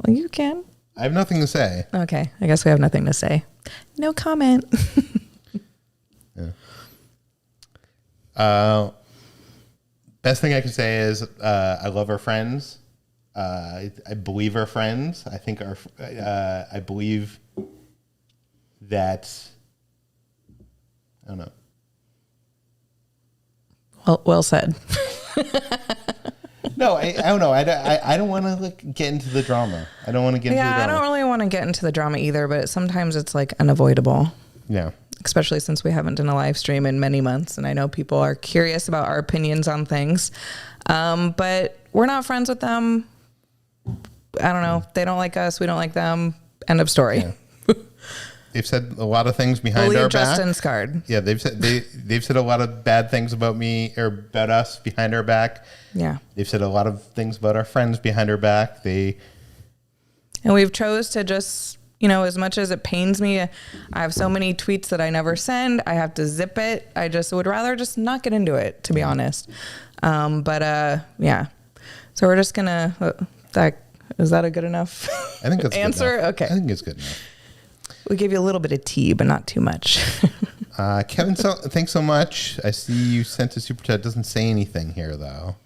You can.
I have nothing to say.
Okay, I guess we have nothing to say. No comment.
Yeah. Best thing I can say is I love our friends. I believe our friends. I think I believe that. I don't know.
Well said.
No, I don't know. I don't want to like get into the drama. I don't want to get into the drama.
Yeah, I don't really want to get into the drama either, but sometimes it's like unavoidable.
Yeah. Especially
since we haven't done a live stream in many months, and I know people are curious about our opinions on things. But we're not friends with them. I don't know. They don't like us. We don't like them. End of story.
Yeah. They've said a lot of things behind our back.
Justin scarred.
Yeah, they've said a lot of bad things about me or about us behind our back.
Yeah.
They've said a lot of things about our friends behind our back. And
we've chose to just, as much as it pains me, I have so many tweets that I never send. I have to zip it. I just would rather just not get into it, to be honest. Yeah. So we're just gonna. Is that a good enough?
I think that's
answer.
Good enough.
Okay.
I think it's good enough.
We give you a little bit of tea, but not too much.
Kevin, thanks so much. I see you sent a super chat. It doesn't say anything here though.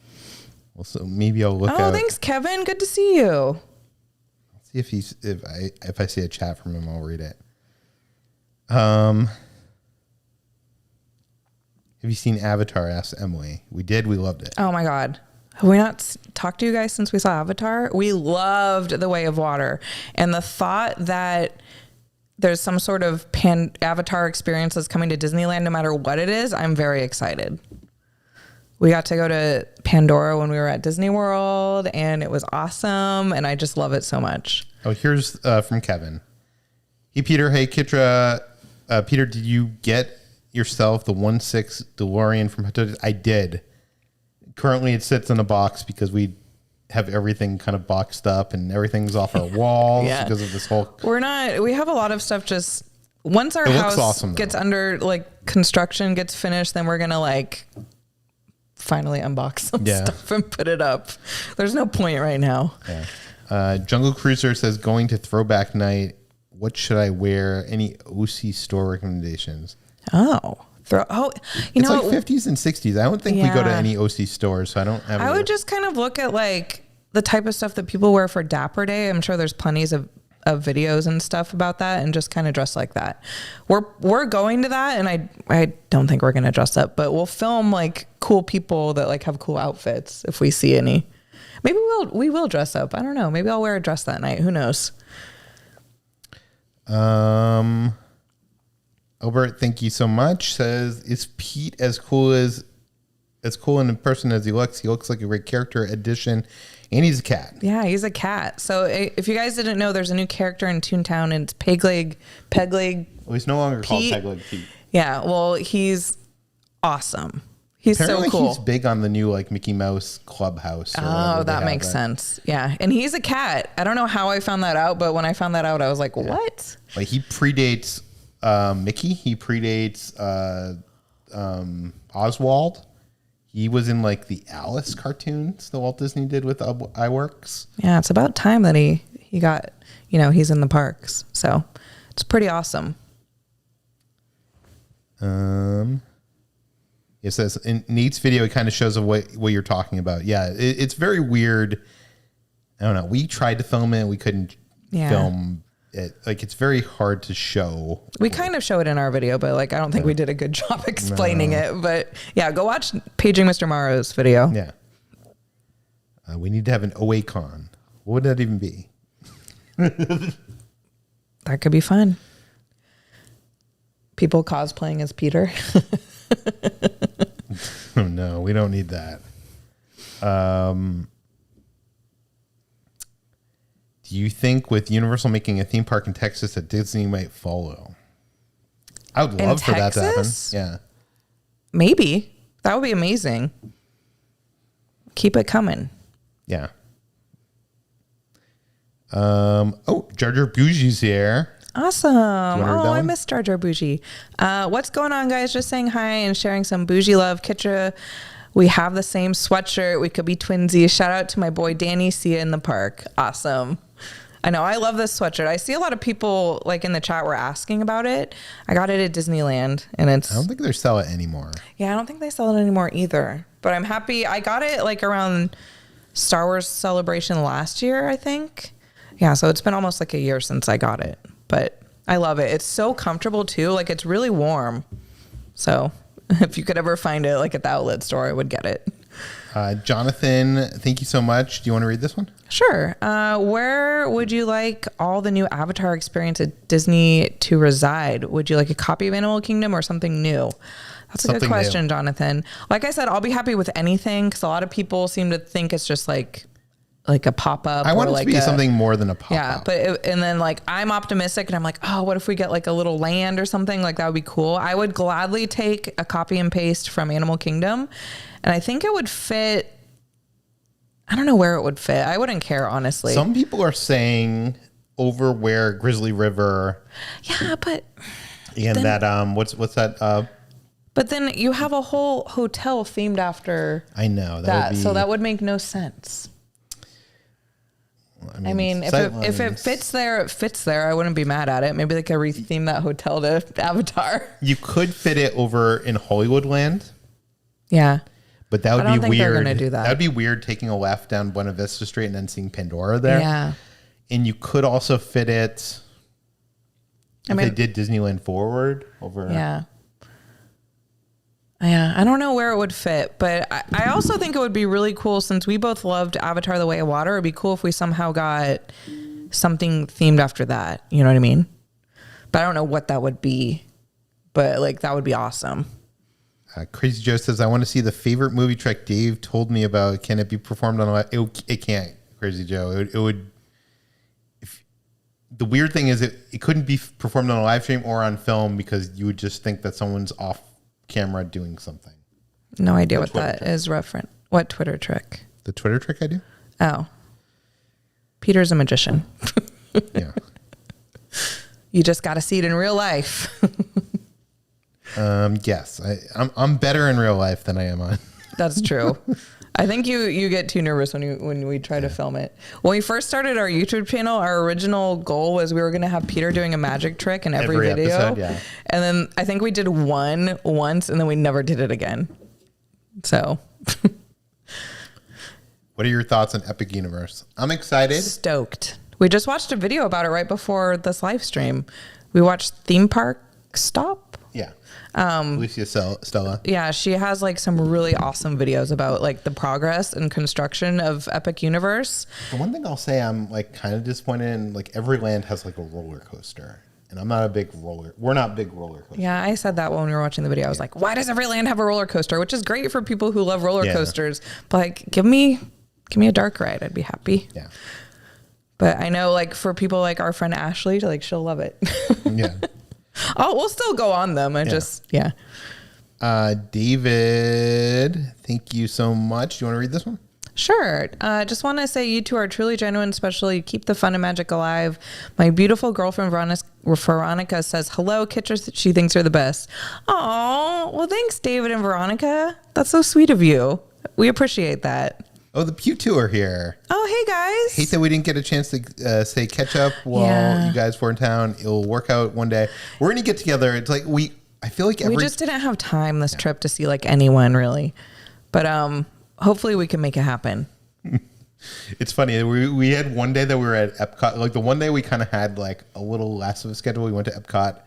Well, so maybe I'll look out.
Oh, thanks, Kevin. Good to see you.
See if I see a chat from him, I'll read it. Have you seen Avatar? Asked Emily. We did. We loved it.
Oh my God. Have we not talked to you guys since we saw Avatar? We loved The Way of Water. And the thought that there's some sort of Avatar experience that's coming to Disneyland, no matter what it is, I'm very excited. We got to go to Pandora when we were at Disney World, and it was awesome, and I just love it so much.
Oh, here's from Kevin. Hey, Peter. Hey, Kitra. Peter, did you get yourself the 1.6 DeLorean from Hot Toys? I did. Currently, it sits in a box because we have everything kind of boxed up and everything's off our walls because of this whole...
We have a lot of stuff just... Once our house gets under, like, construction gets finished, then we're going to, like... finally unbox some stuff and put it up. There's no point right now.
Yeah. Jungle Cruiser says, going to throwback night. What should I wear? Any OC store recommendations?
You
it's
know,
like 50s and 60s. I don't think we go to any OC stores, so I don't have.
I would just kind of look at like the type of stuff that people wear for Dapper Day. I'm sure there's plenty of videos and stuff about that, and just kind of dress like that. We're going to that, and I don't think we're going to dress up, but we'll film like cool people that like have cool outfits if we see any. Maybe we will dress up. I don't know. Maybe I'll wear a dress that night. Who knows?
Albert, thank you so much. Says, is Pete as cool in person as he looks? He looks like a great character addition. And he's a cat.
Yeah, he's a cat. So if you guys didn't know, there's a new character in ToonTown, and it's Pegleg.
Well, he's no longer called Pegleg Pete.
Yeah, well, he's awesome. He's
apparently
so cool.
He's big on the new like Mickey Mouse Clubhouse.
Oh, that makes sense. Yeah, and he's a cat. I don't know how I found that out, but when I found that out, I was like, what?
Like he predates Mickey. He predates Oswald. He was in like the Alice cartoons that Walt Disney did with iWorks.
Yeah, it's about time that he got, he's in the parks. So it's pretty awesome.
It says in Nate's video, it kind of shows what you're talking about. Yeah, it's very weird. I don't know. We tried to film it. We couldn't film it. Like, it's very hard to show.
We kind of show it in our video, but like, I don't think we did a good job explaining it. But yeah, go watch Paging Mr. Morrow's video.
Yeah. We need to have an OA con. What would that even be?
That could be fun. People cosplaying as Peter.
Oh, no, we don't need that. Do you think with Universal making a theme park in Texas that Disney might follow? I would love for that to happen. Yeah.
Maybe. That would be amazing. Keep it coming.
Yeah. Oh, Jar Jar Bougie's here.
Awesome. Oh, I miss Jar Jar Bougie. What's going on, guys? Just saying hi and sharing some Bougie love. Kitra, we have the same sweatshirt. We could be twinsies. Shout out to my boy Danny. See you in the park. Awesome. I know. I love this sweatshirt. I see a lot of people like in the chat were asking about it. I got it at Disneyland, and I
don't think they sell it anymore.
Yeah, I don't think they sell it anymore either. But I'm happy. I got it like around Star Wars Celebration last year, I think. Yeah, so it's been almost like a year since I got it. But I love it. It's so comfortable too. Like, it's really warm. So if you could ever find it like at the outlet store, I would get it.
Jonathan, thank you so much. Do you want to read this one?
Sure. Where would you like all the new Avatar experience at Disney to reside? Would you like a copy of Animal Kingdom or something new? That's a good question, Jonathan. Like I said, I'll be happy with anything because a lot of people seem to think it's just like a pop-up.
I want it to be something more than a pop-up.
Yeah, but and then like I'm optimistic and I'm like, oh, what if we get like a little land or something? Like that would be cool. I would gladly take a copy and paste from Animal Kingdom, and I think it would fit. I don't know where it would fit. I wouldn't care, honestly.
Some people are saying over where Grizzly River.
Yeah, but
and then, that what's that?
But then you have a whole hotel themed after.
I know
that so that would make no sense. I mean, if it fits there, it fits there. I wouldn't be mad at it. Maybe they could retheme that hotel to Avatar.
You could fit it over in Hollywoodland.
Yeah.
But that would be weird. I don't think they're
gonna do that.
That would be weird taking a left down Buena Vista Street and then seeing Pandora there.
Yeah.
And you could also fit it if they did Disneyland Forward over.
Yeah. Yeah, I don't know where it would fit, but I also think it would be really cool since we both loved Avatar: The Way of Water. It'd be cool if we somehow got something themed after that. You know what I mean? but I don't know what that would be. But like that would be awesome.
Crazy Joe says, I want to see the favorite movie trick Dave told me about. Can it be performed on live? It can't, Crazy Joe. It would. The weird thing is it couldn't be performed on a live stream or on film because you would just think that someone's off camera doing something.
No idea what that is referent. What Twitter trick?
The Twitter trick I do?
Oh. Peter's a magician.
Yeah.
You just got to see it in real life.
Yes, I'm better in real life than I am on.
That's true. I think you get too nervous when we try to film it. When we first started our YouTube channel, our original goal was we were going to have Peter doing a magic trick in every video.
Episode, yeah.
And then I think we did one once and then we never did it again. So
what are your thoughts on Epic Universe? I'm excited.
Stoked. We just watched a video about it right before this live stream. We watched Theme Park Stop.
Yeah. Alicia Stella.
Yeah, she has like some really awesome videos about like the progress and construction of Epic Universe.
The one thing I'll say I'm like kind of disappointed in, like every land has like a roller coaster. And I'm not a big we're not big roller coasters.
Yeah, I said that when we were watching the video. I was like, why does every land have a roller coaster? Which is great for people who love roller coasters. But like give me a dark ride. I'd be happy.
Yeah.
But I know like for people like our friend Ashley, like she'll love it.
Yeah.
Oh, we'll still go on them.
David, thank you so much. Do you want to read this one?
Sure. Just want to say you two are truly genuine, especially keep the fun and magic alive. My beautiful girlfriend Veronica says, hello, Kitra. She thinks you're the best. Oh, well, thanks, David and Veronica. That's so sweet of you. We appreciate that.
Oh, the Pew 2 are here.
Oh, hey, guys.
Hate that we didn't get a chance to say catch up while you guys were in town. It'll work out one day. We're going to get together. It's like I feel like
we just didn't have time this trip to see like anyone really. But hopefully we can make it happen.
It's funny. We had one day that we were at Epcot. Like the one day we kind of had like a little less of a schedule. We went to Epcot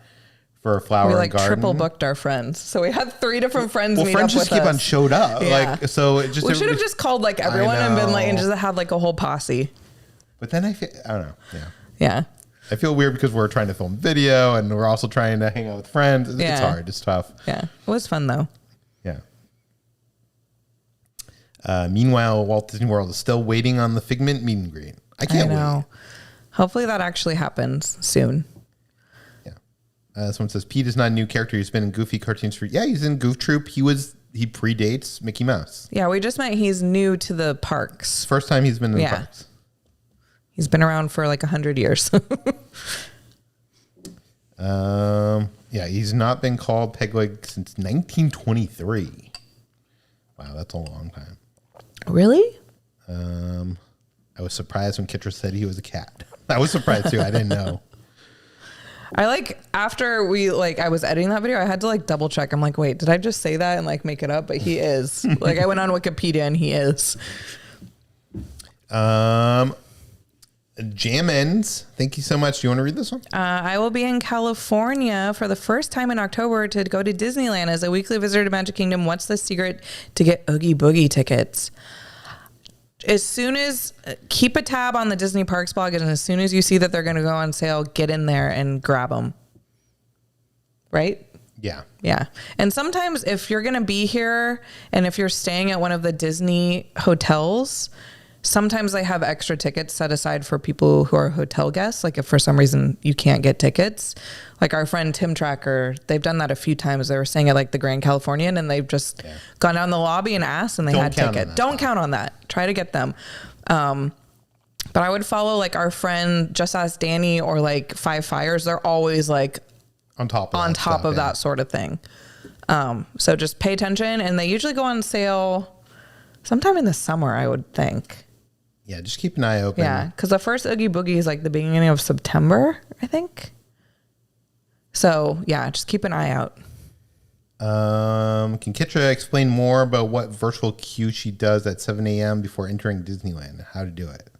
for a flower and garden.
Triple booked our friends. So we had 3 different friends meet
friends
up
just
with
keep
us.
on showed up.
Yeah.
Like so it just
we should have just called like everyone and been like and just had like a whole posse.
But then I don't know. Yeah.
Yeah.
I feel weird because we're trying to film video and we're also trying to hang out with friends. It's hard. It's tough.
Yeah. It was fun though.
Yeah. Meanwhile, Walt Disney World is still waiting on the Figment meet and greet. I can't wait.
Hopefully that actually happens soon.
Yeah. Someone says Pete is not a new character. He's been in Goofy cartoons for he's in Goof Troop. He predates Mickey Mouse.
Yeah, we just meant he's new to the parks.
First time he's been in the parks.
He's been around for like 100 years.
He's not been called Pegleg since 1923. Wow, that's a long time.
Really?
I was surprised when Kitra said he was a cat. I was surprised too. I didn't know.
After I was editing that video, I had to like double check. I'm like, wait, did I just say that and like make it up? But he is. Like I went on Wikipedia and he is.
Jamins, thank you so much. Do you want to read this one?
I will be in California for the first time in October to go to Disneyland as a weekly visitor to Magic Kingdom. What's the secret to get Oogie Boogie tickets? As soon as keep a tab on the Disney Parks blog, and as soon as you see that they're going to go on sale, get in there and grab them. Right?
Yeah.
Yeah. And sometimes if you're going to be here and if you're staying at one of the Disney hotels, sometimes they have extra tickets set aside for people who are hotel guests. Like if for some reason you can't get tickets, like our friend Tim Tracker, they've done that a few times. They were staying at like the Grand Californian and they've just gone down the lobby and asked and they had tickets. Don't count on that. Try to get them. But I would follow like our friend Just Ask Danny or like Five Fires. They're always like
on top of
that sort of thing. So just pay attention and they usually go on sale sometime in the summer, I would think.
Yeah, just keep an eye open.
Yeah, because the first Oogie Boogie is like the beginning of September, I think. So, yeah, just keep an eye out.
Can Kitra explain more about what virtual queue she does at 7 a.m. before entering Disneyland? How to do it?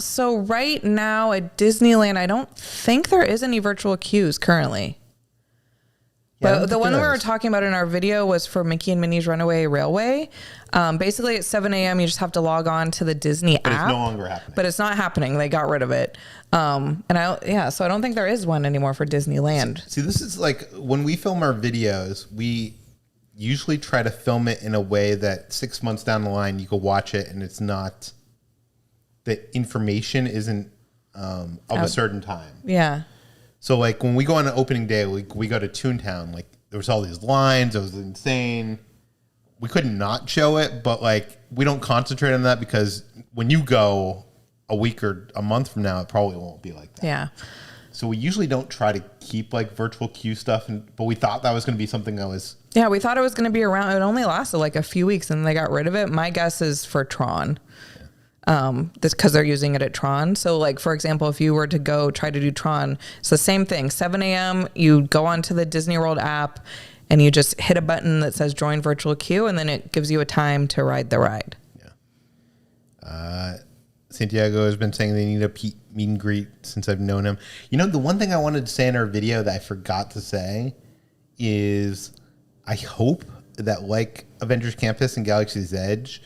So right now at Disneyland, I don't think there is any virtual queues currently. But the one we were talking about in our video was for Mickey and Minnie's Runaway Railway. Basically, at 7 a.m., you just have to log on to the Disney app.
It's no longer happening.
But it's not happening. They got rid of it. So I don't think there is one anymore for Disneyland.
See, this is like when we film our videos, we usually try to film it in a way that 6 months down the line, you can watch it and it's not, the information isn't of a certain time.
Yeah.
So, like, when we go on an opening day, we go to ToonTown, like, there was all these lines. It was insane. We couldn't not show it, but, like, we don't concentrate on that because when you go a week or a month from now, it probably won't be like that.
Yeah.
So we usually don't try to keep, like, virtual queue stuff, but we thought that was going to be something that was...
Yeah, we thought it was going to be around. It only lasted, like, a few weeks, and they got rid of it. My guess is for Tron. This because they're using it at Tron. So, like, for example, if you were to go try to do Tron, it's the same thing. 7 a.m., you go onto the Disney World app and you just hit a button that says join virtual queue, and then it gives you a time to ride the ride.
Yeah. Santiago has been saying they need a meet and greet since I've known him. You know, the one thing I wanted to say in our video that I forgot to say is I hope that, like Avengers Campus and Galaxy's Edge,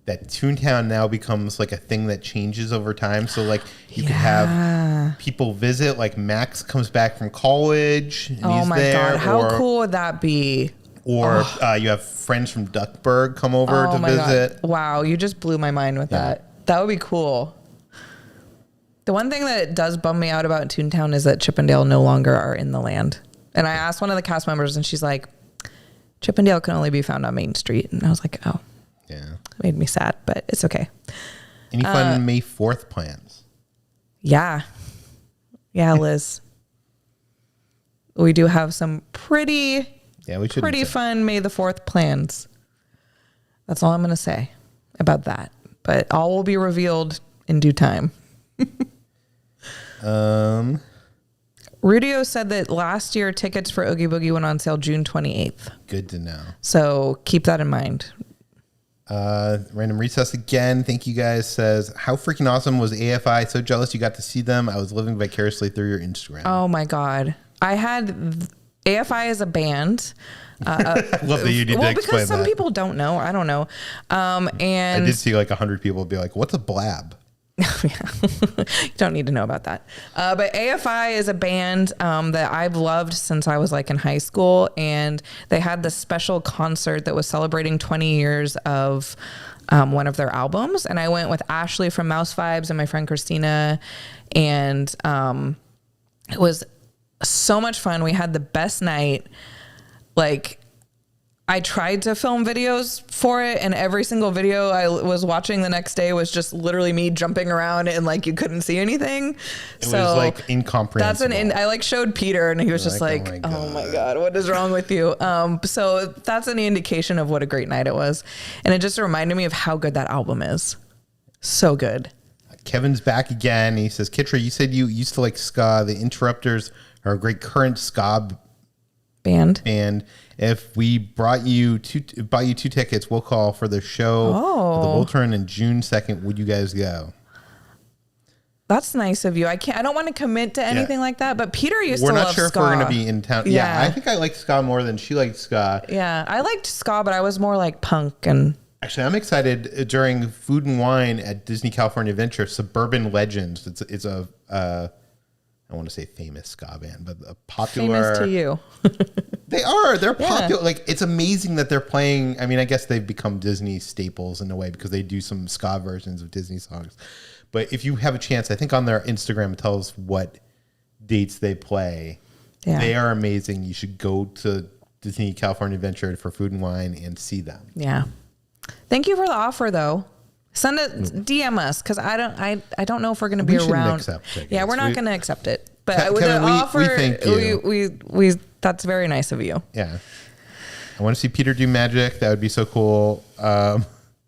that ToonTown now becomes like a thing that changes over time. So, like, you can have people visit, like Max comes back from college and he's there.
God, how cool would that be?
Or you have friends from Duckburg come over to visit.
God. Wow, you just blew my mind with that. That would be cool. The one thing that does bum me out about ToonTown is that Chippendale no longer are in the land. And I asked one of the cast members and she's like, Chippendale can only be found on Main Street. And I was like, oh.
Yeah.
It made me sad, but it's okay.
Any fun May 4th plans?
Yeah, Liz. We do have some pretty fun May the 4th plans. That's all I'm going to say about that. But all will be revealed in due time. Rudio said that last year tickets for Oogie Boogie went on sale June 28th.
Good to know.
So keep that in mind.
Random Recess again. Thank you guys. Says, how freaking awesome was AFI? So jealous you got to see them. I was living vicariously through your Instagram.
Oh my God. I had AFI as a band.
I love that you need to explain
because some people don't know. I don't know. And
I did see like 100 people be like, what's a blab?
You don't need to know about that. But AFI is a band that I've loved since I was like in high school, and they had this special concert that was celebrating 20 years of one of their albums. And I went with Ashley from Mouse Vibes and my friend Christina, and it was so much fun. We had the best night. Like, I tried to film videos for it, and every single video I was watching the next day was just literally me jumping around and like you couldn't see anything.
It was like incomprehensible.
I like showed Peter and he was just like, oh my God, what is wrong with you? So that's any indication of what a great night it was. And it just reminded me of how good that album is. So good.
Kevin's back again. He says, Kitra, you said you used to like ska. The Interrupters are a great current ska
band.
If we bought you two tickets, we'll call for the show. The Voltron in June 2nd. Would you guys go?
That's nice of you. I don't want to commit to anything like that, but Peter used to love ska.
We're not sure if we're going to be in town. Yeah, I think I like ska more than she liked ska.
Yeah, I liked ska, but I was more like punk. And
actually, I'm excited during Food and Wine at Disney California Adventure, Suburban Legends. It's a I want to say famous ska band, but a popular.
Famous to you.
They're popular. Like, it's amazing that they're playing. I mean, I guess they've become Disney staples in a way because they do some ska versions of Disney songs. But if you have a chance, I think on their Instagram it tells what dates they play. Yeah. They are amazing. You should go to Disney California Adventure for Food and Wine and see them.
Yeah. Thank you for the offer, though. Send it, DM us, because I don't know if we're going to be around.
Accept tickets.
Yeah, we're not going to accept it. But with
Kevin,
the offer,
we thank you.
We that's very nice of you.
Yeah, I want to see Peter do magic. That would be so cool.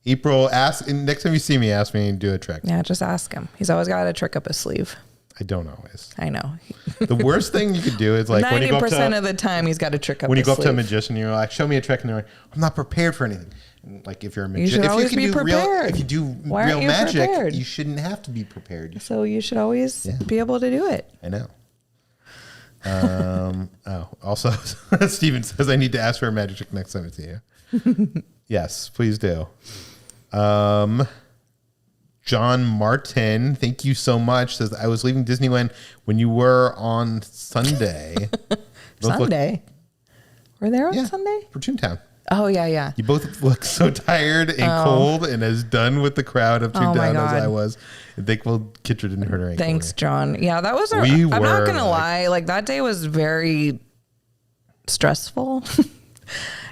April, next time you see me, ask me and do a trick.
Yeah, just ask him. He's always got a trick up his sleeve.
I don't always.
I know.
The worst thing you could do is like
90% of the time he's got a trick up his sleeve.
When you go up to a magician, you're like, "Show me a trick," and they're like, "I'm not prepared for anything." And like, if you're a magician, if you do real magic,
prepared?
You shouldn't have to be prepared.
So you should always be able to do it.
I know. Also, Steven says I need to ask for a magic trick next time I see you. Yes, please do. John Martin, thank you so much. Says I was leaving Disneyland when you were on Sunday.
Sunday? We're there on Sunday?
For ToonTown.
Oh, yeah.
You both look so tired and cold and as done with the crowd of ToonTown as I was. And thankful Kitra didn't hurt her ankle.
Thanks, John. Yeah, that was I'm not going to lie. Like, that day was very stressful.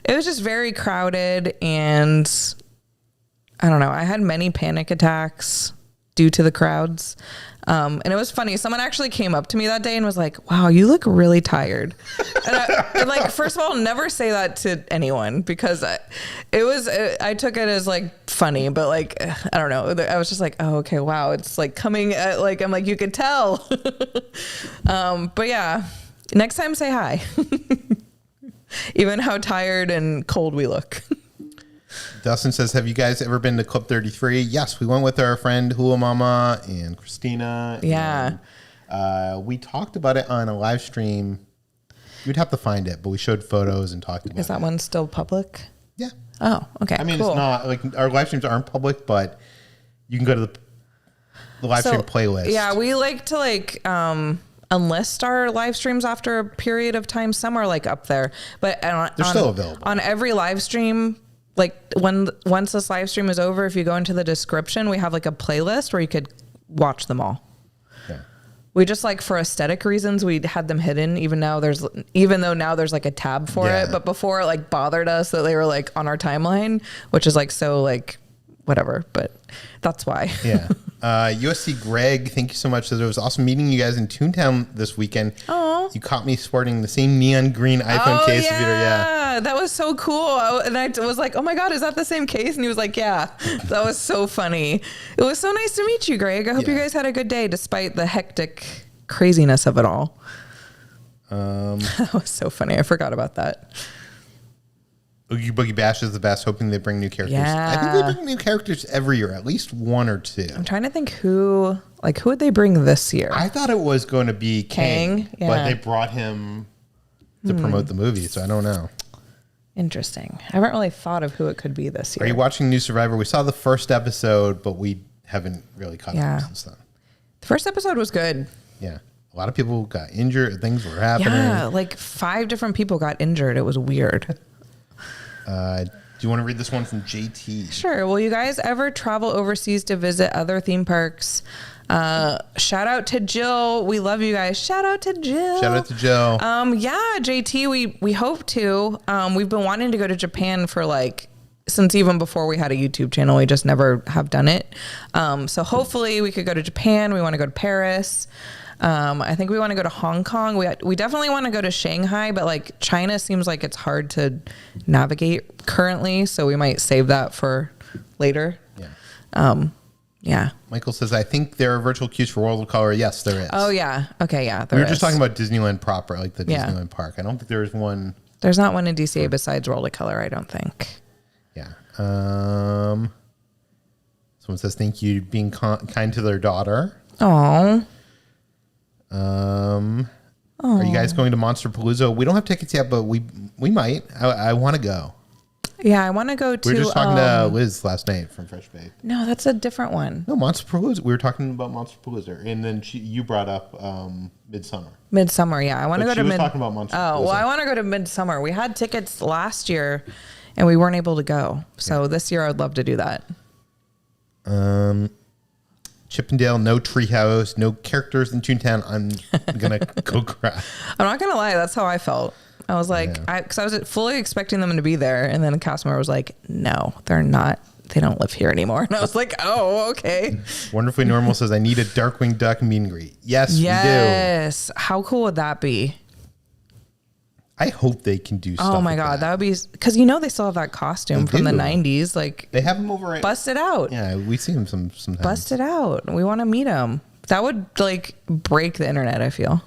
It was just very crowded, and I don't know. I had many panic attacks due to the crowds. And it was funny. Someone actually came up to me that day and was like, wow, you look really tired. And like, first of all, never say that to anyone, because I took it as like funny, but like, I don't know. I was just like, oh, okay, wow. It's like coming at, like, I'm like, you could tell. But yeah, next time say hi. Even how tired and cold we look.
Dustin says, have you guys ever been to Club 33? Yes, we went with our friend Hula Mama and Christina.
Yeah.
And, we talked about it on a live stream. You'd have to find it, but we showed photos and talked about it.
Is that one still public?
Yeah.
Oh, okay.
I mean,
cool.
It's not like our live streams aren't public, but you can go to the live stream playlist.
Yeah, we like to unlist our live streams after a period of time. Some are like up there, but
they're still available
on every live stream. Like once this live stream is over, if you go into the description, we have like a playlist where you could watch them all.
Yeah.
We just, like, for aesthetic reasons, we had them hidden, even though now there's like a tab for it. But before, it like bothered us that they were like on our timeline, which is like so like whatever. But that's why. Yeah.
USC Greg, thank you so much. It was awesome meeting you guys in Toontown this weekend. Oh, you caught me sporting the same neon green iPhone case.
Yeah, that was so cool. And I was like, oh my God, is that the same case? And he was like, yeah. That was so funny. It was so nice to meet you, Greg. I hope you guys had a good day despite the hectic craziness of it all. That was so funny. I forgot about that.
Oogie Boogie Bash is the best, hoping they bring new characters.
Yeah.
I think they bring new characters every year, at least one or two.
I'm trying to think who would they bring this year?
I thought it was going to be Kang, but they brought him to promote the movie, so I don't know.
Interesting. I haven't really thought of who it could be this year.
Are you watching New Survivor? We saw the first episode, but we haven't really caught up since then.
The first episode was good.
Yeah. A lot of people got injured. Things were happening.
Yeah, like 5 different people got injured. It was weird.
Do you want to read this one from JT?
Sure. Will you guys ever travel overseas to visit other theme parks? Shout out to Jill. We love you guys. Shout out to Jill.
Shout out to Jill.
Yeah, JT, we hope to. We've been wanting to go to Japan for since even before we had a YouTube channel. We just never have done it. So hopefully we could go to Japan. We want to go to Paris. I think we want to go to Hong Kong. We definitely want to go to Shanghai, but China seems like it's hard to navigate currently, so we might save that for later.
Yeah.
Yeah.
Michael says, I think there are virtual queues for World of Color. Yes, there is.
Oh, yeah. Okay, yeah.
We were just talking about Disneyland proper, like the Disneyland park. I don't think there is one.
There's not one in DCA besides World of Color, I don't think.
Yeah. Someone says, thank you being kind to their daughter.
Oh.
Are you guys going to Monster Palooza? We don't have tickets yet, but we might. I want to go.
Yeah, I want to go to.
We were just talking to Liz last night from Fresh Baked.
No, that's a different one.
No, Monster Palooza. We were talking about Monster Palooza, and then you brought up Midsummer.
Midsummer, yeah. I want to go to.
She was talking about Monster Palooza.
Oh, well, I want to go to Midsummer. We had tickets last year, and we weren't able to go. So this year, I'd love to do that.
Chippendale, no treehouse, no characters in Toontown. I'm gonna go cry.
I'm not gonna lie, that's how I felt. I was like, because I was fully expecting them to be there, and then the cast member was like, "No, they're not. They don't live here anymore." And I was like, "Oh, okay."
Wonderfully Normal says, "I need a Darkwing Duck meet and greet." Yes, we do.
Yes. How cool would that be?
I hope they can do stuff.
Oh my God, that would be, because they still have that costume from the 90s.
They have them over.
Bust it out.
Yeah, we see them sometimes.
Bust it out. We want to meet them. That would break the internet, I feel.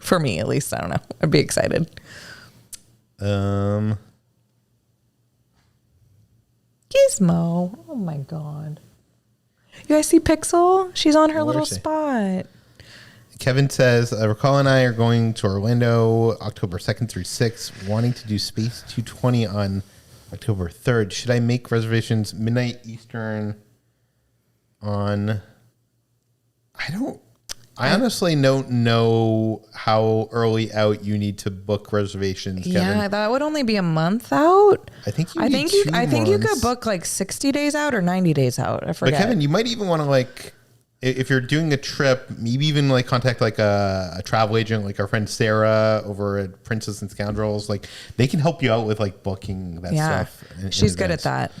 For me, at least. I don't know. I'd be excited. Gizmo. Oh my God. You guys see Pixel? She's on her little spot.
Kevin says, Raquel and I are going to Orlando October 2nd through 6th, wanting to do Space 220 on October 3rd. Should I make reservations midnight Eastern on... I honestly don't know how early out you need to book reservations, Kevin.
Yeah, that would only be a month out.
I think you
could book like 60 days out or 90 days out. I forget.
But Kevin, you might even want to like, if you're doing a trip, maybe even like contact like a travel agent, like our friend Sarah over at Princess and Scoundrels. Like they can help you out with like booking that stuff.
She's good at that.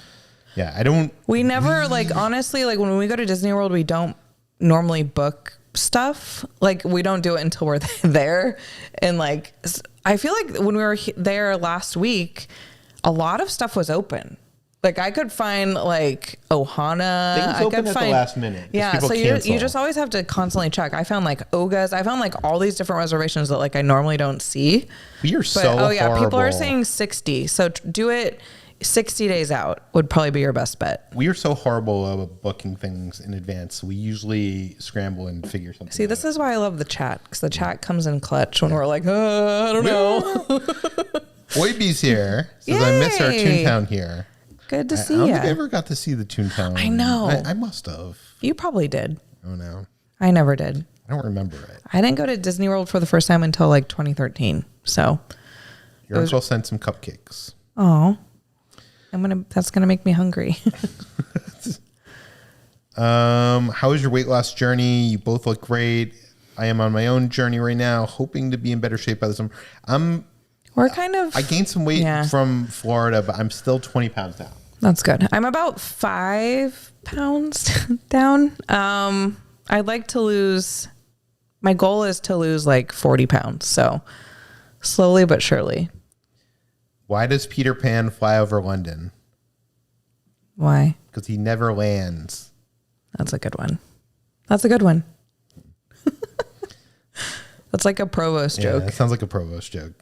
Yeah,
we never like, honestly, like when we go to Disney World, we don't normally book stuff. Like we don't do it until we're there. And like, I feel like when we were there last week, a lot of stuff was open. Like I could find like Ohana.
Things open at the last minute.
Yeah, so you just always have to constantly check. I found like Oga's. I found like all these different reservations that like I normally don't see.
We are horrible.
People are saying 60. So do it 60 days out would probably be your best bet.
We are so horrible about booking things in advance. We usually scramble and figure something out.
See, this is why I love the chat, because the chat comes in clutch when we're like, I don't know.
Oiby's here. Says, I miss our ToonTown here.
Good to see
you. I
you.
don't think I ever got to see the ToonTown.
I know.
I must have.
You probably did.
Oh, no.
I never did.
I don't remember it.
I didn't go to Disney World for the first time until like 2013. So
your uncle sent some cupcakes.
Oh. That's gonna make me hungry.
How is your weight loss journey? You both look great. I am on my own journey right now, hoping to be in better shape by the summer. I gained some weight from Florida, but I'm still 20 pounds down.
That's good. I'm about 5 pounds down. I'd like to lose. My goal is to lose like 40 pounds. So slowly but surely.
Why does Peter Pan fly over London?
Why?
Because he never lands.
That's a good one. That's a good one. That's like a Provost joke.
That sounds like a Provost joke.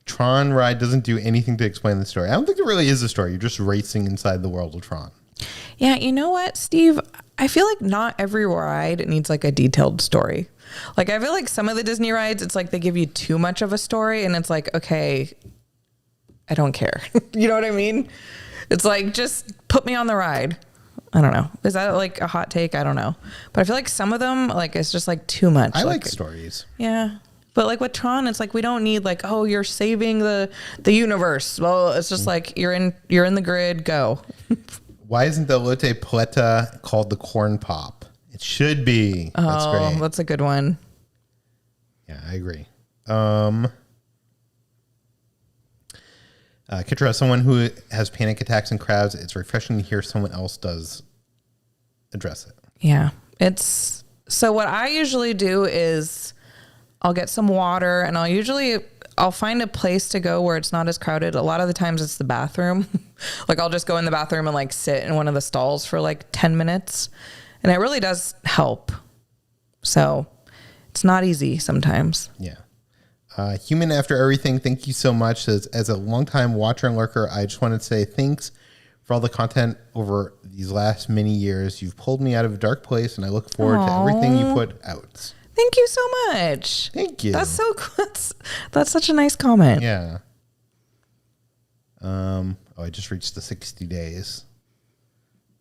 Tron ride doesn't do anything to explain the story. I don't think it really is a story. You're just racing inside the world of Tron.
Yeah, you know what, Steve? I feel like not every ride needs like a detailed story. Like I feel like some of the Disney rides, it's like they give you too much of a story and it's like, okay, I don't care. You know what I mean? It's like, just put me on the ride. I don't know. Is that like a hot take? I don't know. But I feel like some of them, like it's just like too much.
I like stories.
Yeah. But like with Tron, it's like we don't need like, oh, you're saving the universe. Well, it's just like you're in the grid, go.
Why isn't the Lotte Paletta called the corn pop? It should be. That's great.
That's a good one.
Yeah, I agree. Kitra, as someone who has panic attacks in crowds, it's refreshing to hear someone else does address it.
Yeah. So what I usually do is I'll get some water and I'll find a place to go where it's not as crowded. A lot of the times it's the bathroom. Like I'll just go in the bathroom and like sit in one of the stalls for like 10 minutes. And it really does help. So it's not easy sometimes.
Yeah. Human After Everything, thank you so much. As a longtime watcher and lurker, I just wanted to say thanks for all the content over these last many years. You've pulled me out of a dark place, and I look forward to everything you put out.
Thank you so much.
Thank you.
That's so cool. That's such a nice comment.
Yeah. I just reached the 60 days.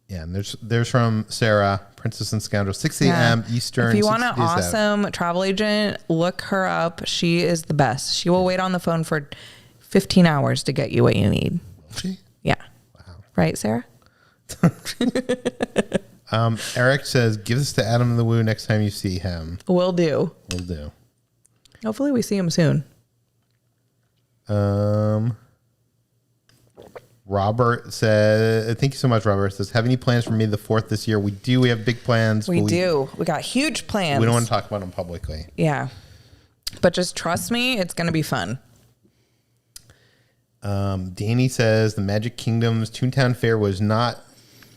Yeah, and there's from Sarah, Princess and Scoundrel, 6 a.m. Eastern.
If you want an awesome travel agent, look her up. She is the best. She will wait on the phone for 15 hours to get you what you need.
Will she?
Yeah.
Wow.
Right, Sarah?
Eric says, give this to Adam the Woo next time you see him.
Will do.
Will do.
Hopefully we see him soon.
Robert said, thank you so much, Robert. Says, have any plans for May the 4th this year? We do. We have big plans.
We do. We got huge plans.
We don't want to talk about them publicly.
Yeah. But just trust me, it's going to be fun.
Danny says, the Magic Kingdom's ToonTown Fair was not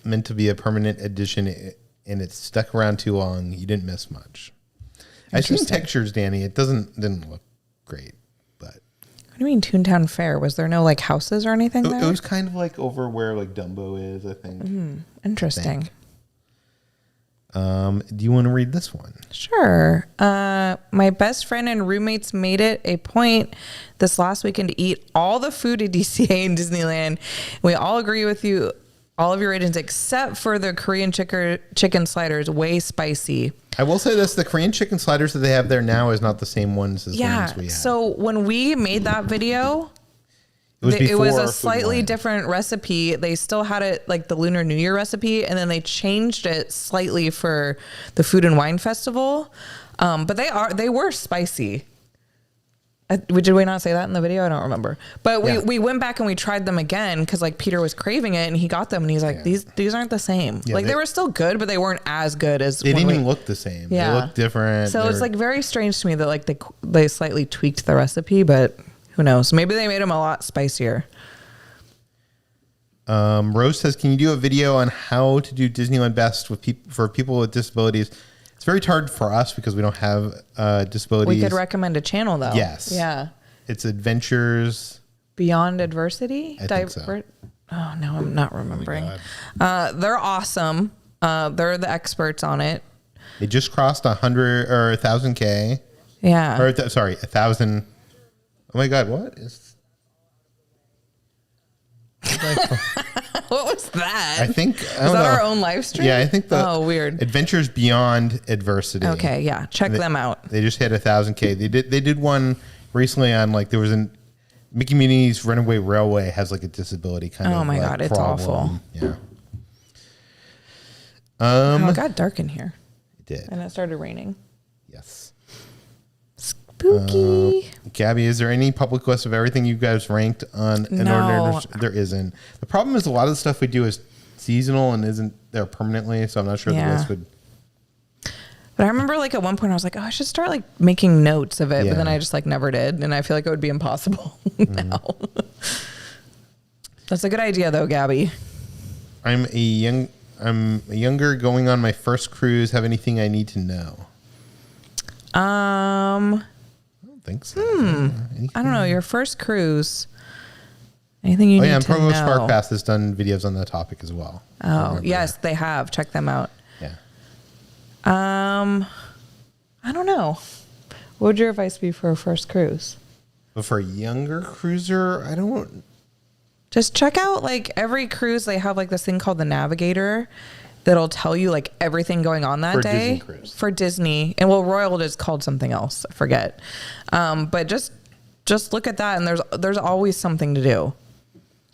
meant to be a permanent addition, and it stuck around too long. You didn't miss much. I've seen textures, Danny. It didn't look great.
What do you mean ToonTown Fair? Was there no like houses or anything there?
It was kind of like over where like Dumbo is, I think.
Interesting.
Do you want to read this one?
Sure. My best friend and roommates made it a point this last weekend to eat all the food at DCA and Disneyland. We all agree with you, all of your ratings, except for the Korean chicken sliders, way spicy.
I will say this, the Korean chicken sliders that they have there now is not the same ones as the ones we had.
So when we made that video, it was a slightly different recipe. They still had it like the Lunar New Year recipe, and then they changed it slightly for the Food and Wine Festival. But they were spicy. Did we not say that in the video? I don't remember. But we went back and we tried them again because like Peter was craving it and he got them and he's like, these aren't the same. Yeah, like they were still good, but they weren't as good as
they didn't even look the same. Yeah. They looked different.
So it's like very strange to me that like they slightly tweaked the recipe, but who knows? Maybe they made them a lot spicier.
Rose says, can you do a video on how to do Disneyland Best for people with disabilities? It's very hard for us because we don't have disabilities.
We could recommend a channel though.
Yes.
Yeah.
It's Adventures
Beyond Adversity.
I think so.
Oh no, I'm not remembering. They're awesome. They're the experts on it.
They just crossed 100 or 1,000K.
Yeah.
Or 1,000. Oh my God, what is?
What was that?
I think
was that our own live stream?
Yeah, I think
weird.
Adventures Beyond Adversity.
Okay, yeah, check them out.
They just hit 1,000K. They did one recently on like there was Mickey Minnie's Runaway Railway has like a disability kind of.
Oh my God, it's awful.
Yeah.
It got dark in here.
It did,
and it started raining.
Yes.
Spooky.
Gabby, is there any public list of everything you guys ranked on an ordinary? There isn't. The problem is a lot of the stuff we do is seasonal and isn't there permanently, so I'm not sure the list would.
But I remember like at one point I was like, oh, I should start like making notes of it, but then I just like never did, and I feel like it would be impossible now. That's a good idea though, Gabby.
I'm younger going on my first cruise. Have anything I need to know? I don't think so.
I don't know. Your first cruise. Anything you need to know?
Provo Spark Pass has done videos on that topic as well.
Oh, yes, they have. Check them out.
Yeah.
I don't know. What would your advice be for a first cruise?
But for a younger cruiser, I don't.
Just check out like every cruise. They have like this thing called the Navigator that'll tell you like everything going on that day for Disney. And well, Royal is called something else. I forget. But just look at that, and there's always something to do.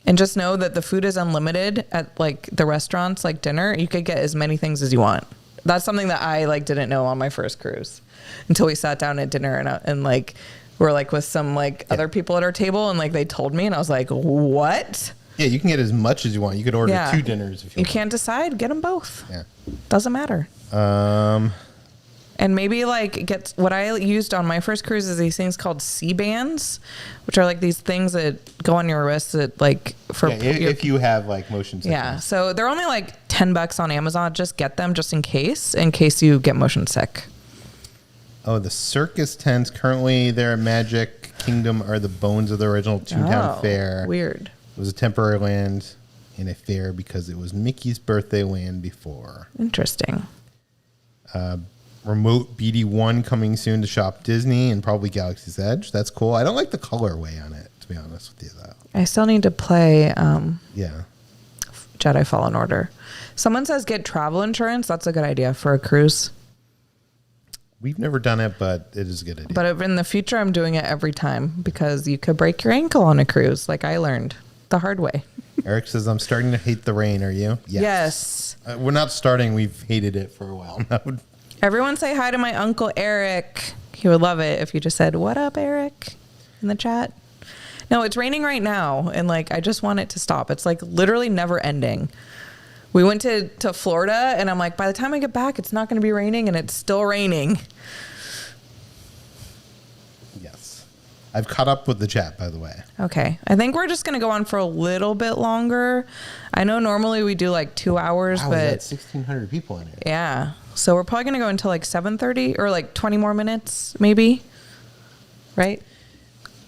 And just know that the food is unlimited at like the restaurants, like dinner. You could get as many things as you want. That's something that I like didn't know on my first cruise until we sat down at dinner and like we're like with some like other people at our table, and like they told me, and I was like, what? Yeah,
you can get as much as you want. You could order 2 dinners if you want.
You can't decide. Get them both.
Yeah.
Doesn't matter. And maybe like what I used on my first cruise is these things called C-bands, which are like these things that go on your wrist that like for
if you have like motion sickness.
Yeah. So they're only like $10 on Amazon. Just get them just in case you get motion sick.
Oh, the circus tents currently there at Magic Kingdom are the bones of the original ToonTown Fair.
Weird.
It was a temporary land in a fair because it was Mickey's birthday land before.
Interesting.
Remote BD1 coming soon to Shop Disney and probably Galaxy's Edge. That's cool. I don't like the colorway on it, to be honest with you, though.
I still need to play Jedi Fallen Order. Someone says get travel insurance. That's a good idea for a cruise.
We've never done it, but it is a good idea.
But in the future, I'm doing it every time because you could break your ankle on a cruise, like I learned the hard way.
Eric says, I'm starting to hate the rain. Are you?
Yes.
We're not starting. We've hated it for a while now.
Everyone say hi to my Uncle Eric. He would love it if you just said, what up, Eric, in the chat. No, it's raining right now, and like I just want it to stop. It's like literally never ending. We went to Florida, and I'm like, by the time I get back, it's not going to be raining, and it's still raining.
Yes. I've caught up with the chat, by the way.
Okay. I think we're just going to go on for a little bit longer. I know normally we do like 2 hours, but...
that's 1,600 people in here.
Yeah. So we're probably going to go until like 7:30 or like 20 more minutes, maybe. Right?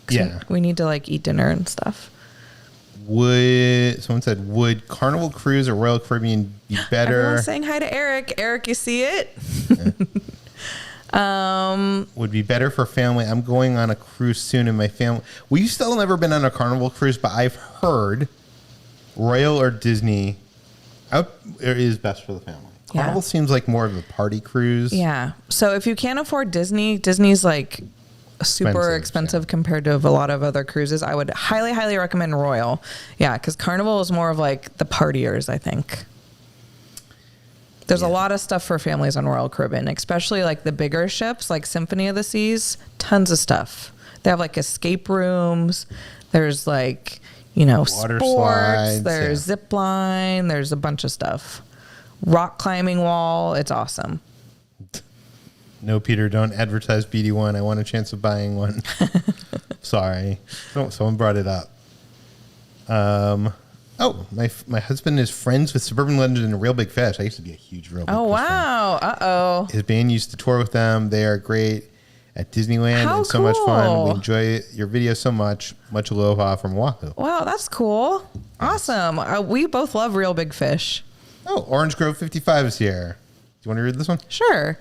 Yeah.
We need to like eat dinner and stuff.
Someone said, would Carnival Cruise or Royal Caribbean be better?
Everyone's saying hi to Eric. Eric, you see it?
Would be better for family. I'm going on a cruise soon, and my family. We've still never been on a Carnival Cruise, but I've heard Royal or Disney is best for the family. Carnival seems like more of a party cruise.
Yeah. So if you can't afford Disney, Disney's like super expensive compared to a lot of other cruises. I would highly, highly recommend Royal. Yeah, because Carnival is more of like the partiers, I think. There's a lot of stuff for families on Royal Caribbean, especially like the bigger ships like Symphony of the Seas. Tons of stuff. They have like escape rooms. There's like,
Water
sports.
slides,
There's zip line. There's a bunch of stuff. Rock climbing wall. It's awesome.
No, Peter, don't advertise BD1. I want a chance of buying one. Sorry. Someone brought it up. My husband is friends with Suburban Legend and Real Big Fish. I used to be a huge Real Big Fish
wow.
fan.
Uh-oh.
His band used to tour with them. They are great at Disneyland and so much fun. We enjoy your videos so much. Much aloha from Oahu.
Wow, that's cool. Awesome. We both love Real Big Fish.
Oh, Orange Grove 55 is here. Do you want to read this one?
Sure.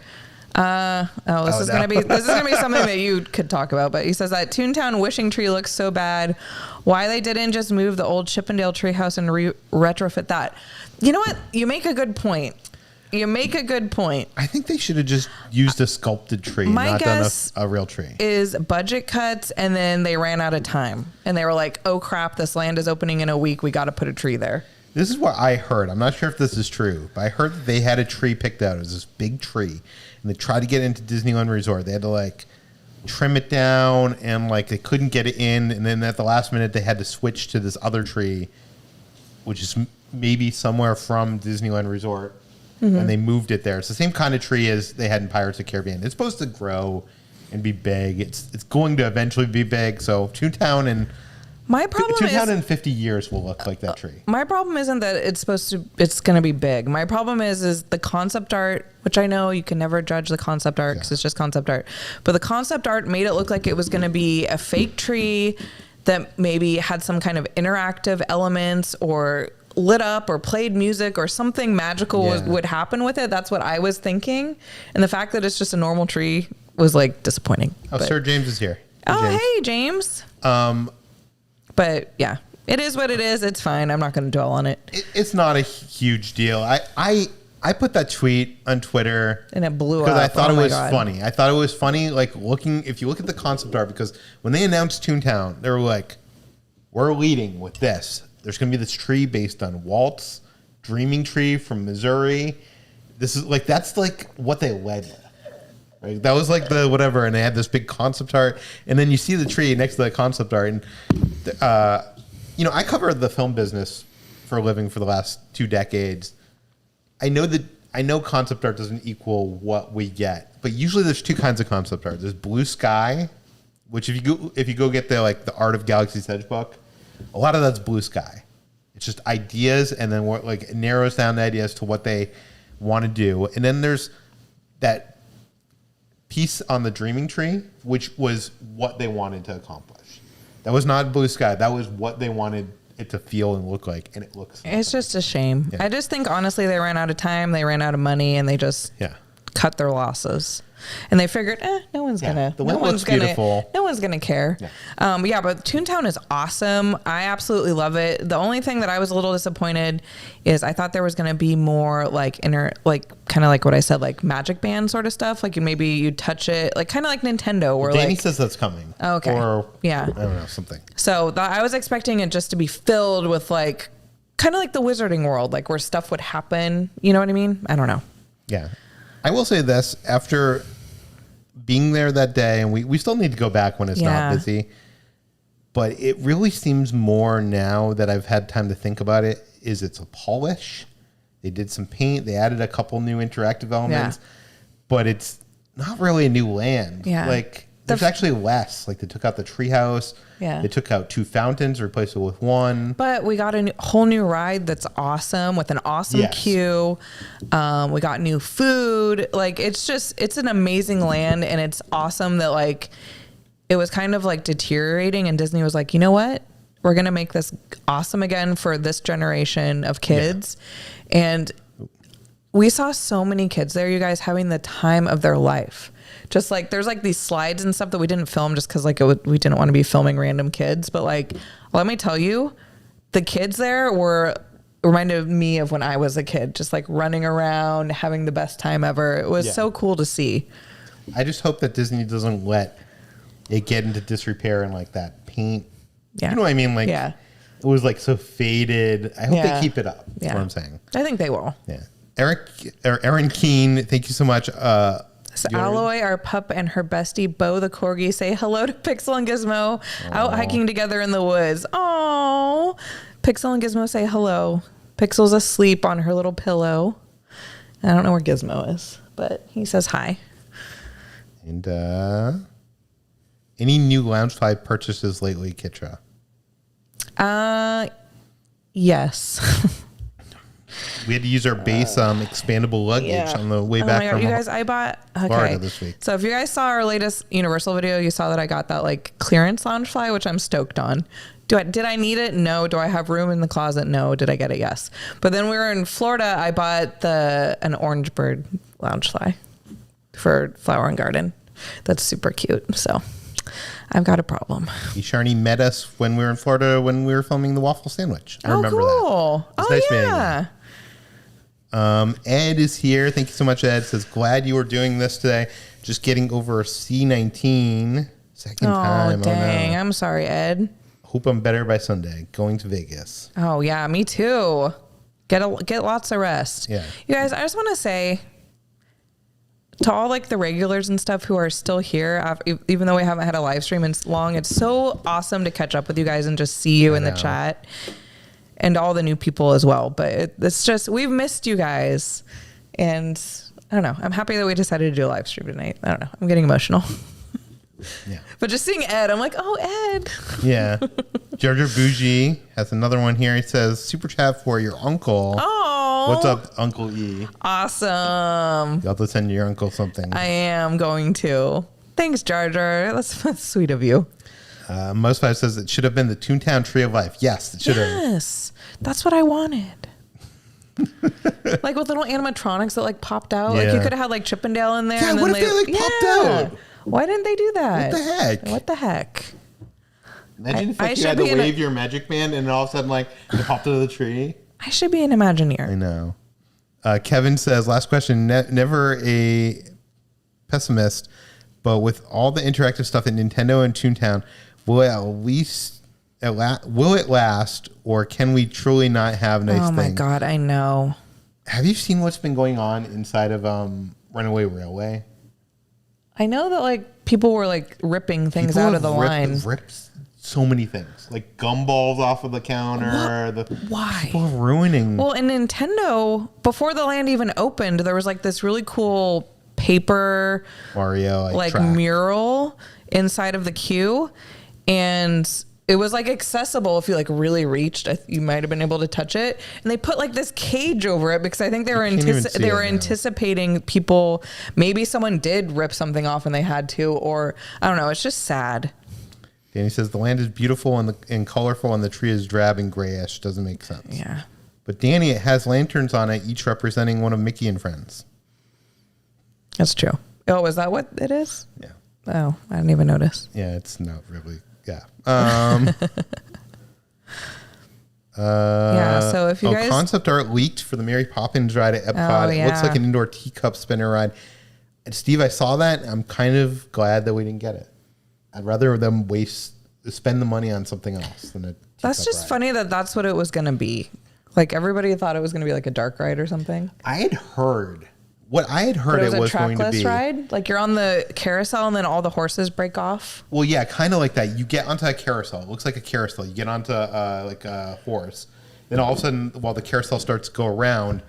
This is gonna be something that you could talk about. But he says that ToonTown wishing tree looks so bad. Why they didn't just move the old Chippendale treehouse and retrofit that? You know what? You make a good point.
I think they should have just used a sculpted tree, not done a real tree.
Is budget cuts, and then they ran out of time, and they were like, "Oh crap! This land is opening in a week. We got to put a tree there."
This is what I heard. I'm not sure if this is true, but I heard that they had a tree picked out. It was this big tree, and they tried to get into Disneyland Resort. They had to like trim it down, and like they couldn't get it in. And then at the last minute, they had to switch to this other tree, which is maybe somewhere from Disneyland Resort, and they moved it there. It's the same kind of tree as they had in Pirates of the Caribbean. It's supposed to grow and be big. It's going to eventually be big. So ToonTown and
my problem
ToonTown in 50 years will look like that tree.
My problem isn't that it's going to be big. My problem is the concept art, which I know you can never judge the concept art because it's just concept art. But the concept art made it look like it was going to be a fake tree that maybe had some kind of interactive elements or lit up or played music or something magical would happen with it. That's what I was thinking. And the fact that it's just a normal tree was like disappointing.
Sir James is here.
Hey, James. But yeah, it is what it is. It's fine. I'm not going to dwell on it.
It's not a huge deal. I put that tweet on Twitter
and it blew up
because I thought it was funny. I thought it was funny. Like if you look at the concept art, because when they announced ToonTown, they were like, "We're leading with this. There's going to be this tree based on Walt's Dreaming Tree from Missouri." That's like what they led with. Right? That was like the whatever, and they had this big concept art, and then you see the tree next to that concept art, and I covered the film business for a living for the last 2 decades. I know concept art doesn't equal what we get, but usually there's 2 kinds of concept art. There's blue sky, which if you go get the Art of Galaxy's Edge book, a lot of that's blue sky. It's just ideas, and then it narrows down the ideas to what they want to do, and then there's that piece on the Dreaming Tree, which was what they wanted to accomplish. That was not blue sky. That was what they wanted it to feel and look like, and it looks.
It's just a shame. Yeah. I just think honestly they ran out of time, they ran out of money, and they just cut their losses. And they figured, no one's gonna care. Yeah. But ToonTown is awesome. I absolutely love it. The only thing that I was a little disappointed is I thought there was gonna be more kind of like what I said, like Magic Band sort of stuff. Like maybe you touch it, like kind of like Nintendo, where
Danny says that's coming.
Okay.
Or I don't know, something.
So I was expecting it just to be filled with kind of like the Wizarding World, like where stuff would happen. You know what I mean? I don't know.
Yeah. I will say this, after being there that day, and we still need to go back when it's not busy, but it really seems more now that I've had time to think about it, it's a polish. They did some paint. They added a couple new interactive elements, but it's not really a new land.
Yeah.
There's actually less. Like they took out the treehouse.
Yeah.
They took out 2 fountains, replaced it with 1.
But we got a whole new ride that's awesome with an awesome queue. We got new food. It's an amazing land, and it's awesome that it was kind of deteriorating, and Disney was like, you know what? we're going to make this awesome again for this generation of kids. Yeah. And we saw so many kids there, you guys, having the time of their life. Just like there's like these slides and stuff that we didn't film just because like we didn't want to be filming random kids. But like, let me tell you, the kids there reminded me of when I was a kid, just like running around, having the best time ever. It was so cool to see.
I just hope that Disney doesn't let it get into disrepair and like that paint. Yeah. You know what I mean? Like, it was like so faded. I hope they keep it up. That's what I'm saying.
I think they will.
Yeah. Erin Keene, thank you so much.
So Alloy, our pup, and her bestie, Bo the Corgi, say hello to Pixel and Gizmo out hiking together in the woods. Oh, Pixel and Gizmo say hello. Pixel's asleep on her little pillow. I don't know where Gizmo is, but he says hi.
And any new Loungefly purchases lately, Kitra?
Yes.
We had to use our base expandable luggage on the way back from
you guys, I bought
Florida this week.
So if you guys saw our latest Universal video, you saw that I got that like clearance Loungefly, which I'm stoked on. Did I need it? No. Do I have room in the closet? No. Did I get it? Yes. But then we were in Florida. I bought an orange bird Loungefly for Flower and Garden. That's super cute. So I've got a problem.
Sharni met us when we were in Florida when we were filming the waffle sandwich. I remember
cool.
that.
Oh,
nice
yeah.
Ed is here. Thank you so much, Ed. Says, glad you were doing this today. Just getting over C19. Second time.
Dang.
Oh, no.
I'm sorry, Ed.
Hope I'm better by Sunday. Going to Vegas.
Oh, yeah. Me too. Get lots of rest.
Yeah.
You guys, I just want to say to all like the regulars and stuff who are still here, even though we haven't had a live stream in long, it's so awesome to catch up with you guys and just see you in the chat. And all the new people as well. But it's just, we've missed you guys. And I don't know. I'm happy that we decided to do a live stream tonight. I don't know. I'm getting emotional.
Yeah.
But just seeing Ed, I'm like, oh, Ed.
Yeah. Georgia Bougie has another one here. He says, super chat for your uncle.
Oh.
What's up, Uncle E?
Awesome.
You'll have to send your uncle something.
I am going to. Thanks, Jar Jar. That's sweet of you.
Most Five says it should have been the Toontown Tree of Life. Yes, it should have.
Yes, that's what I wanted. Like with little animatronics that like popped out.
Yeah.
Like you could have had like Chippendale in there.
Yeah,
and
what
then
if they like popped out?
Why didn't they do that?
What the heck? Imagine if you had to wave your magic band and all of a sudden like it popped out of the tree.
I should be an Imagineer.
I know. Kevin says, last question, never a pessimist, but with all the interactive stuff at Nintendo and Toontown, will it last, or can we truly not have nice things?
Oh my God, I know.
Have you seen what's been going on inside of Runaway Railway?
I know that like people were like ripping things out of the line.
Ripped so many things, like gumballs off of the counter.
Why?
People are ruining.
Well, in Nintendo, before the land even opened, there was like this really cool paper
Mario
like
track.
Mural inside of the queue, and it was like accessible if you like really reached. You might have been able to touch it, and they put like this cage over it because I think they were anticipating people. Maybe someone did rip something off and they had to, or I don't know. It's just sad.
Danny says the land is beautiful and colorful, and the tree is drab and grayish. Doesn't make sense.
Yeah.
But Danny, it has lanterns on it, each representing one of Mickey and Friends.
That's true. Oh, is that what it is?
Yeah.
Oh, I didn't even notice.
Yeah, it's not really. Yeah.
Yeah. So if you guys
concept art leaked for the Mary Poppins ride at Epcot.
Oh, yeah.
It looks like an indoor teacup spinner ride. And Steve, I saw that. I'm kind of glad that we didn't get it. I'd rather them spend the money on something else than a teacup
That's just
ride.
funny that that's what it was going to be. Like everybody thought it was going to be like a dark ride or something.
I had heard it was going to be
ride. Like you're on the carousel and then all the horses break off.
Well, yeah, kind of like that. You get onto a carousel. It looks like a carousel. You get onto like a horse. Then all of a sudden, while the carousel starts to go around,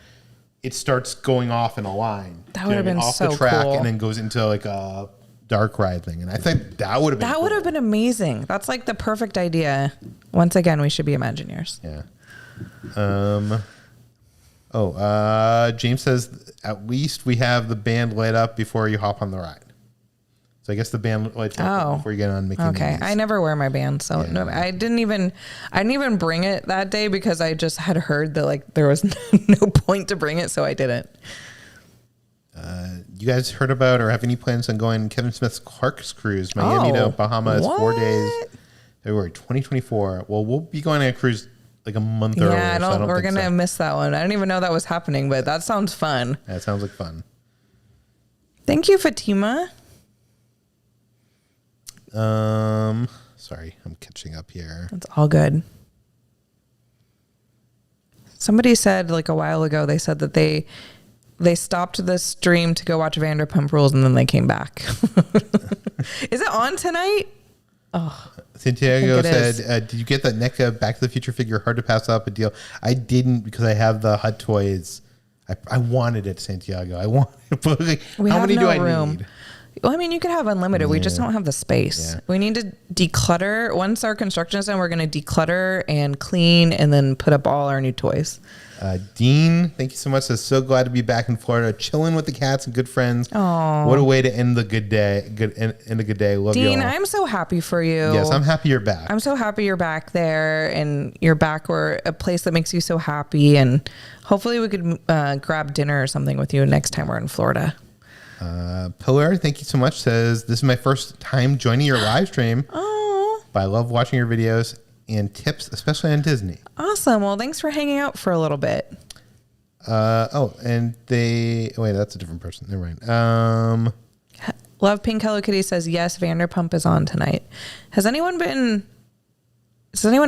it starts going off in a line.
That would have been
off
so
the track
cool.
And then goes into like a dark ride thing. And I think that would have been
would have been amazing. That's like the perfect idea. Once again, we should be Imagineers.
Yeah. James says, at least we have the band lit up before you hop on the ride. So So I guess the band lights up before you get on Mickey
Okay.
Minnie's.
I never wear my band, so no, I didn't even bring it that day because I just had heard that like there was no point to bring it, so I didn't.
You guys heard about or have any plans on going Kevin Smith's Clark's cruise, Miami to Bahamas, 4 days, February 2024? Well, we'll be going on a cruise like a month earlier.
Yeah, we're gonna miss that one. I didn't even know that was happening, but that sounds fun.
Yeah, it sounds like fun.
Thank you, Fatima.
Sorry, I'm catching up here.
It's all good. Somebody said like a while ago, they said that they stopped the stream to go watch Vanderpump Rules and then they came back. Is it on tonight? Oh,
Santiago said, did you get that NECA Back to the Future figure? Hard to pass up a deal. I didn't because I have the Hot Toys. I wanted it, Santiago. I wanted it. But like, how many do I need?
Well, I mean, you could have unlimited. We just don't have the space. Yeah. We need to declutter. Once our construction is done, we're going to declutter and clean and then put up all our new toys.
Dean, thank you so much. Says, so glad to be back in Florida, chilling with the cats and good friends.
Aww.
What a way to end the good day. End a good day. Love you all.
Dean, I'm so happy for you.
Yes, I'm happy you're back.
I'm so happy you're back there and you're back where a place that makes you so happy. And hopefully we could grab dinner or something with you next time we're in Florida.
Pillar, thank you so much. Says, this is my first time joining your live stream.
Oh,
but I love watching your videos and tips, especially on Disney.
Awesome. Well, thanks for hanging out for a little bit.
And wait, that's a different person. Never mind.
Love Pink Hello Kitty says, yes, Vanderpump is on tonight. Does anyone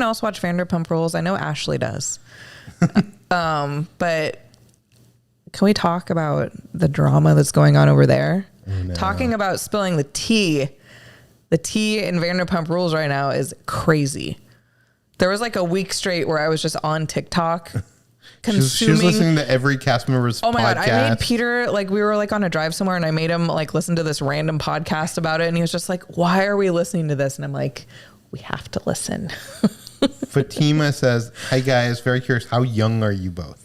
else watch Vanderpump Rules? I know Ashley does. But can we talk about the drama that's going on over there?
No.
Talking about spilling the tea. The tea in Vanderpump Rules right now is crazy. There was like a week straight where I was just on TikTok consuming.
She's listening to every cast member's podcast.
Oh my God. I made Peter, like we were like on a drive somewhere and I made him like listen to this random podcast about it. And he was just like, why are we listening to this? And I'm like, we have to listen.
Fatima says, hi guys, very curious. How young are you both?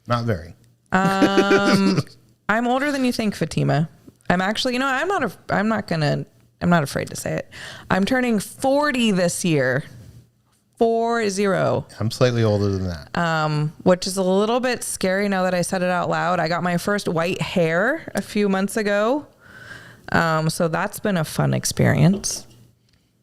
Not very.
I'm older than you think, Fatima. I'm actually, I'm not afraid to say it. I'm turning 40 this year. 40.
I'm slightly older than that.
Which is a little bit scary now that I said it out loud. I got my first white hair a few months ago. So that's been a fun experience.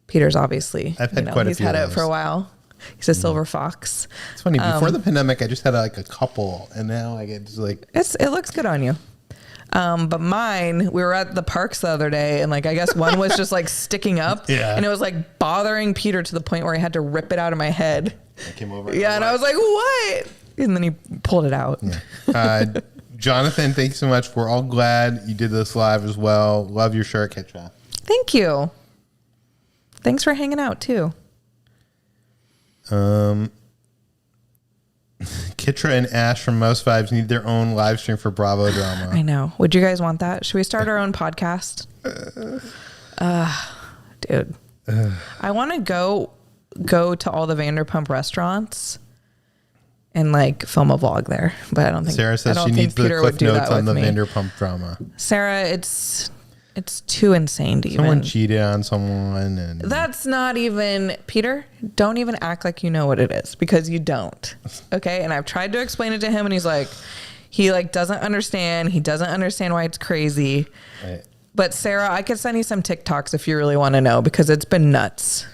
Peter's obviously,
I've had quite a
he's
few
had
of
it
those.
for a while. He's a silver fox.
It's funny. Before the pandemic, I just had like a couple, and now I get just like
it looks good on you. But mine, we were at the parks the other day and like, I guess one was just like sticking up and it was like bothering Peter to the point where he had to rip it out of my head.
I came over.
Yeah. And I was like, what? And then he pulled it out.
Yeah. Jonathan, thank you so much. We're all glad you did this live as well. Love your shirt, Kitra.
Thank you. Thanks for hanging out too.
Kitra and Ash from Mouse Vibes need their own live stream for Bravo drama.
I know. Would you guys want that? Should we start our own podcast? Dude. I want to go to all the Vanderpump restaurants and like film a vlog there, but I don't think
Sarah says she needs the cliff notes on the Vanderpump drama.
Sarah, it's too insane to
Someone cheated on someone, and
that's not even Peter. Don't even act like you know what it is because you don't. Okay, and I've tried to explain it to him, and he doesn't understand. He doesn't understand why it's crazy.
Right.
But Sarah, I could send you some TikToks if you really want to know because it's been nuts.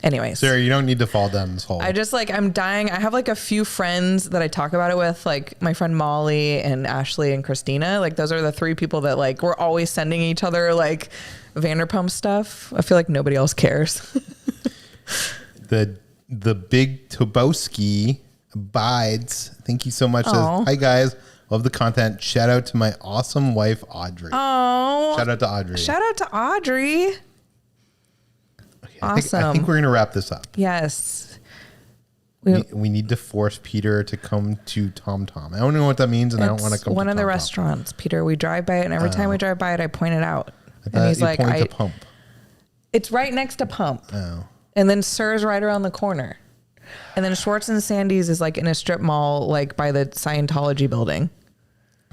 Anyways.
Sarah, you don't need to fall down this hole.
I'm dying. I have like a few friends that I talk about it with, like my friend Molly and Ashley and Christina. Like those are the three people that like we're always sending each other like Vanderpump stuff. I feel like nobody else cares.
The big Toboski abides. Thank you so much. Says, hi guys. Love the content. Shout out to my awesome wife, Audrey.
Oh.
Shout out to Audrey.
Shout out to Audrey. Awesome.
I think we're going to wrap this up.
Yes.
We need to force Peter to come to ToonTown. I don't know what that means, and I don't want to come to
one of the
ToonTown.
Restaurants, Peter. We drive by it, and every time we drive by it, I point it out.
And he's like, to Pump.
It's right next to Pump.
Oh.
And then Sir's right around the corner. And then Schwartz and Sandy's is like in a strip mall, like by the Scientology building.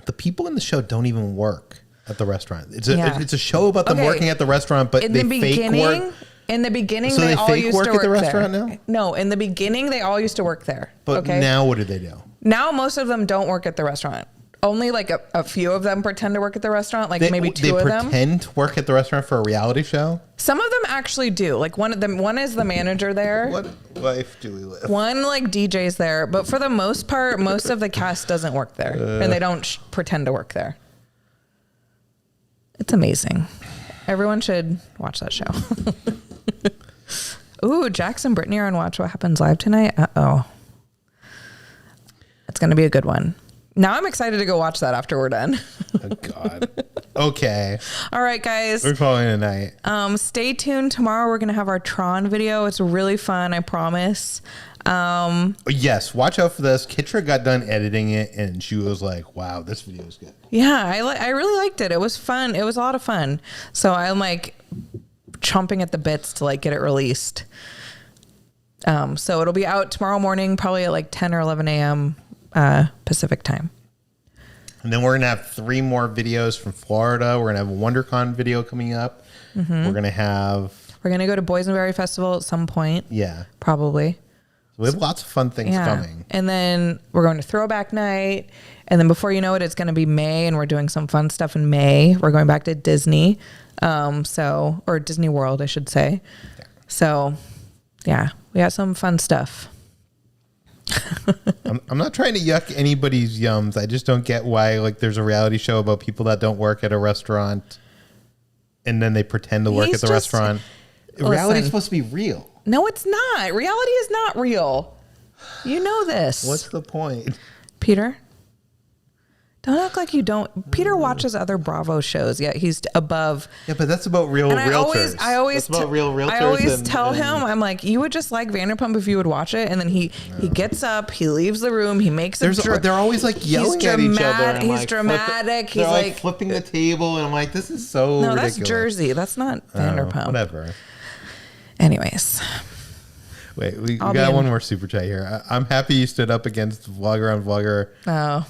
The people in the show don't even work. at the restaurant. It's a show about them working at the restaurant, but they fake work.
In the beginning,
So
they
they
all
fake
used
work
to
at
work
the restaurant
there.
now?
No, in the beginning, they all used to work there.
But now what do they do?
Now most of them don't work at the restaurant. Only like a few of them pretend to work at the restaurant, like maybe two of them.
They pretend to work at the restaurant for a reality show?
Some of them actually do. Like one is the manager there.
What life do we live?
One like DJ's there, but for the most part, most of the cast doesn't work there, and they don't pretend to work there. It's amazing. Everyone should watch that show. Ooh, Jax and Brittany are on Watch What Happens Live tonight. Uh-oh. It's going to be a good one. Now I'm excited to go watch that after we're done.
Oh, God. Okay.
All right, guys.
We're calling it a night.
Stay tuned. Tomorrow we're going to have our Tron video. It's really fun, I promise.
Yes, watch out for this. Kitra got done editing it, and she was like, wow, this video is good.
Yeah, I really liked it. It was fun. It was a lot of fun. So I'm like chomping at the bits to like get it released. So it'll be out tomorrow morning, probably at like 10 or 11 a.m. Pacific time.
And then we're going to have 3 more videos from Florida. We're going to have a WonderCon video coming up. Mm-hmm. We're going to
go to Boysenberry Festival at some point.
Yeah.
Probably.
So we have lots of fun things coming.
And then we're going to Throwback Night. And then before you know it, it's going to be May, and we're doing some fun stuff in May. We're going back to Disney. Or Disney World, I should say. Yeah. So, yeah, we got some fun stuff.
I'm not trying to yuck anybody's yums. I just don't get why like there's a reality show about people that don't work at a restaurant and then they pretend to work at the restaurant. Reality is supposed to be real.
No, it's not. Reality is not real. You know this.
What's the point?
Peter? Don't act like you don't. Peter watches other Bravo shows, yet he's above.
Yeah, but that's about real realtors.
I always tell him, I'm like, you would just like Vanderpump if you would watch it. And then he gets up, he leaves the room, he makes
they're always like yelling at each other.
He's dramatic. He's
like flipping the table, and I'm like, this is so ridiculous.
That's Jersey. That's not Vanderpump.
Whatever.
Anyways.
Wait, we got one more super chat here. I'm happy you stood up against Vlogger on Vlogger.
Oh.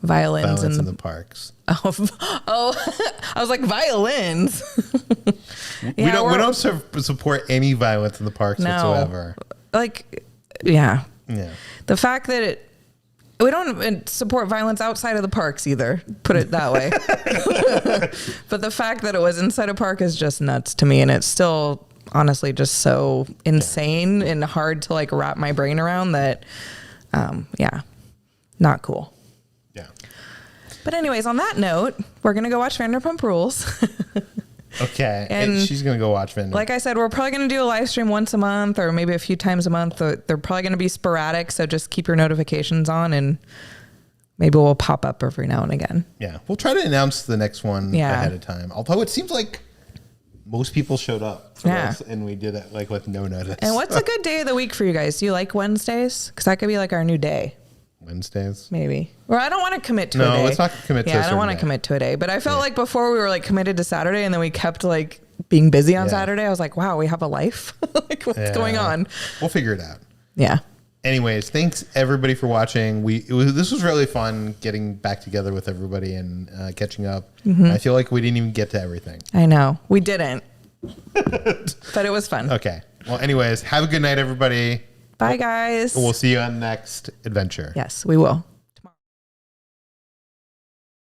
Violins
in the parks.
Oh, I was like, violins.
We don't support any violence in the parks whatsoever.
Like, yeah.
Yeah.
The fact that we don't support violence outside of the parks either, put it that way. But the fact that it was inside a park is just nuts to me. And it's still honestly just so insane and hard to like wrap my brain around that, not cool.
Yeah.
But anyways, on that note, we're going to go watch Vanderpump Rules.
Okay. And she's going to go watch Vanderpump.
Like I said, we're probably going to do a live stream once a month or maybe a few times a month. They're probably going to be sporadic. So just keep your notifications on and maybe we'll pop up every now and again.
Yeah. We'll try to announce the next one ahead of time. Although it seems like most people showed up for this and we did it like with no notice.
And what's a good day of the week for you guys? Do you like Wednesdays? Because that could be like our new day.
Wednesdays?
Maybe. Or I don't want to commit to a day.
No, let's not commit to a day.
I don't want to commit to a day. But I felt like before we were like committed to Saturday and then we kept like being busy on Saturday. I was like, wow, we have a life. Like what's going on?
We'll figure it out.
Yeah.
Anyways, thanks everybody for watching. This was really fun getting back together with everybody and catching up. Mm-hmm. I feel like we didn't even get to everything.
I know. We didn't. But it was fun.
Okay. Well, anyways, have a good night, everybody.
Bye, guys.
We'll see you on the next adventure.
Yes, we will.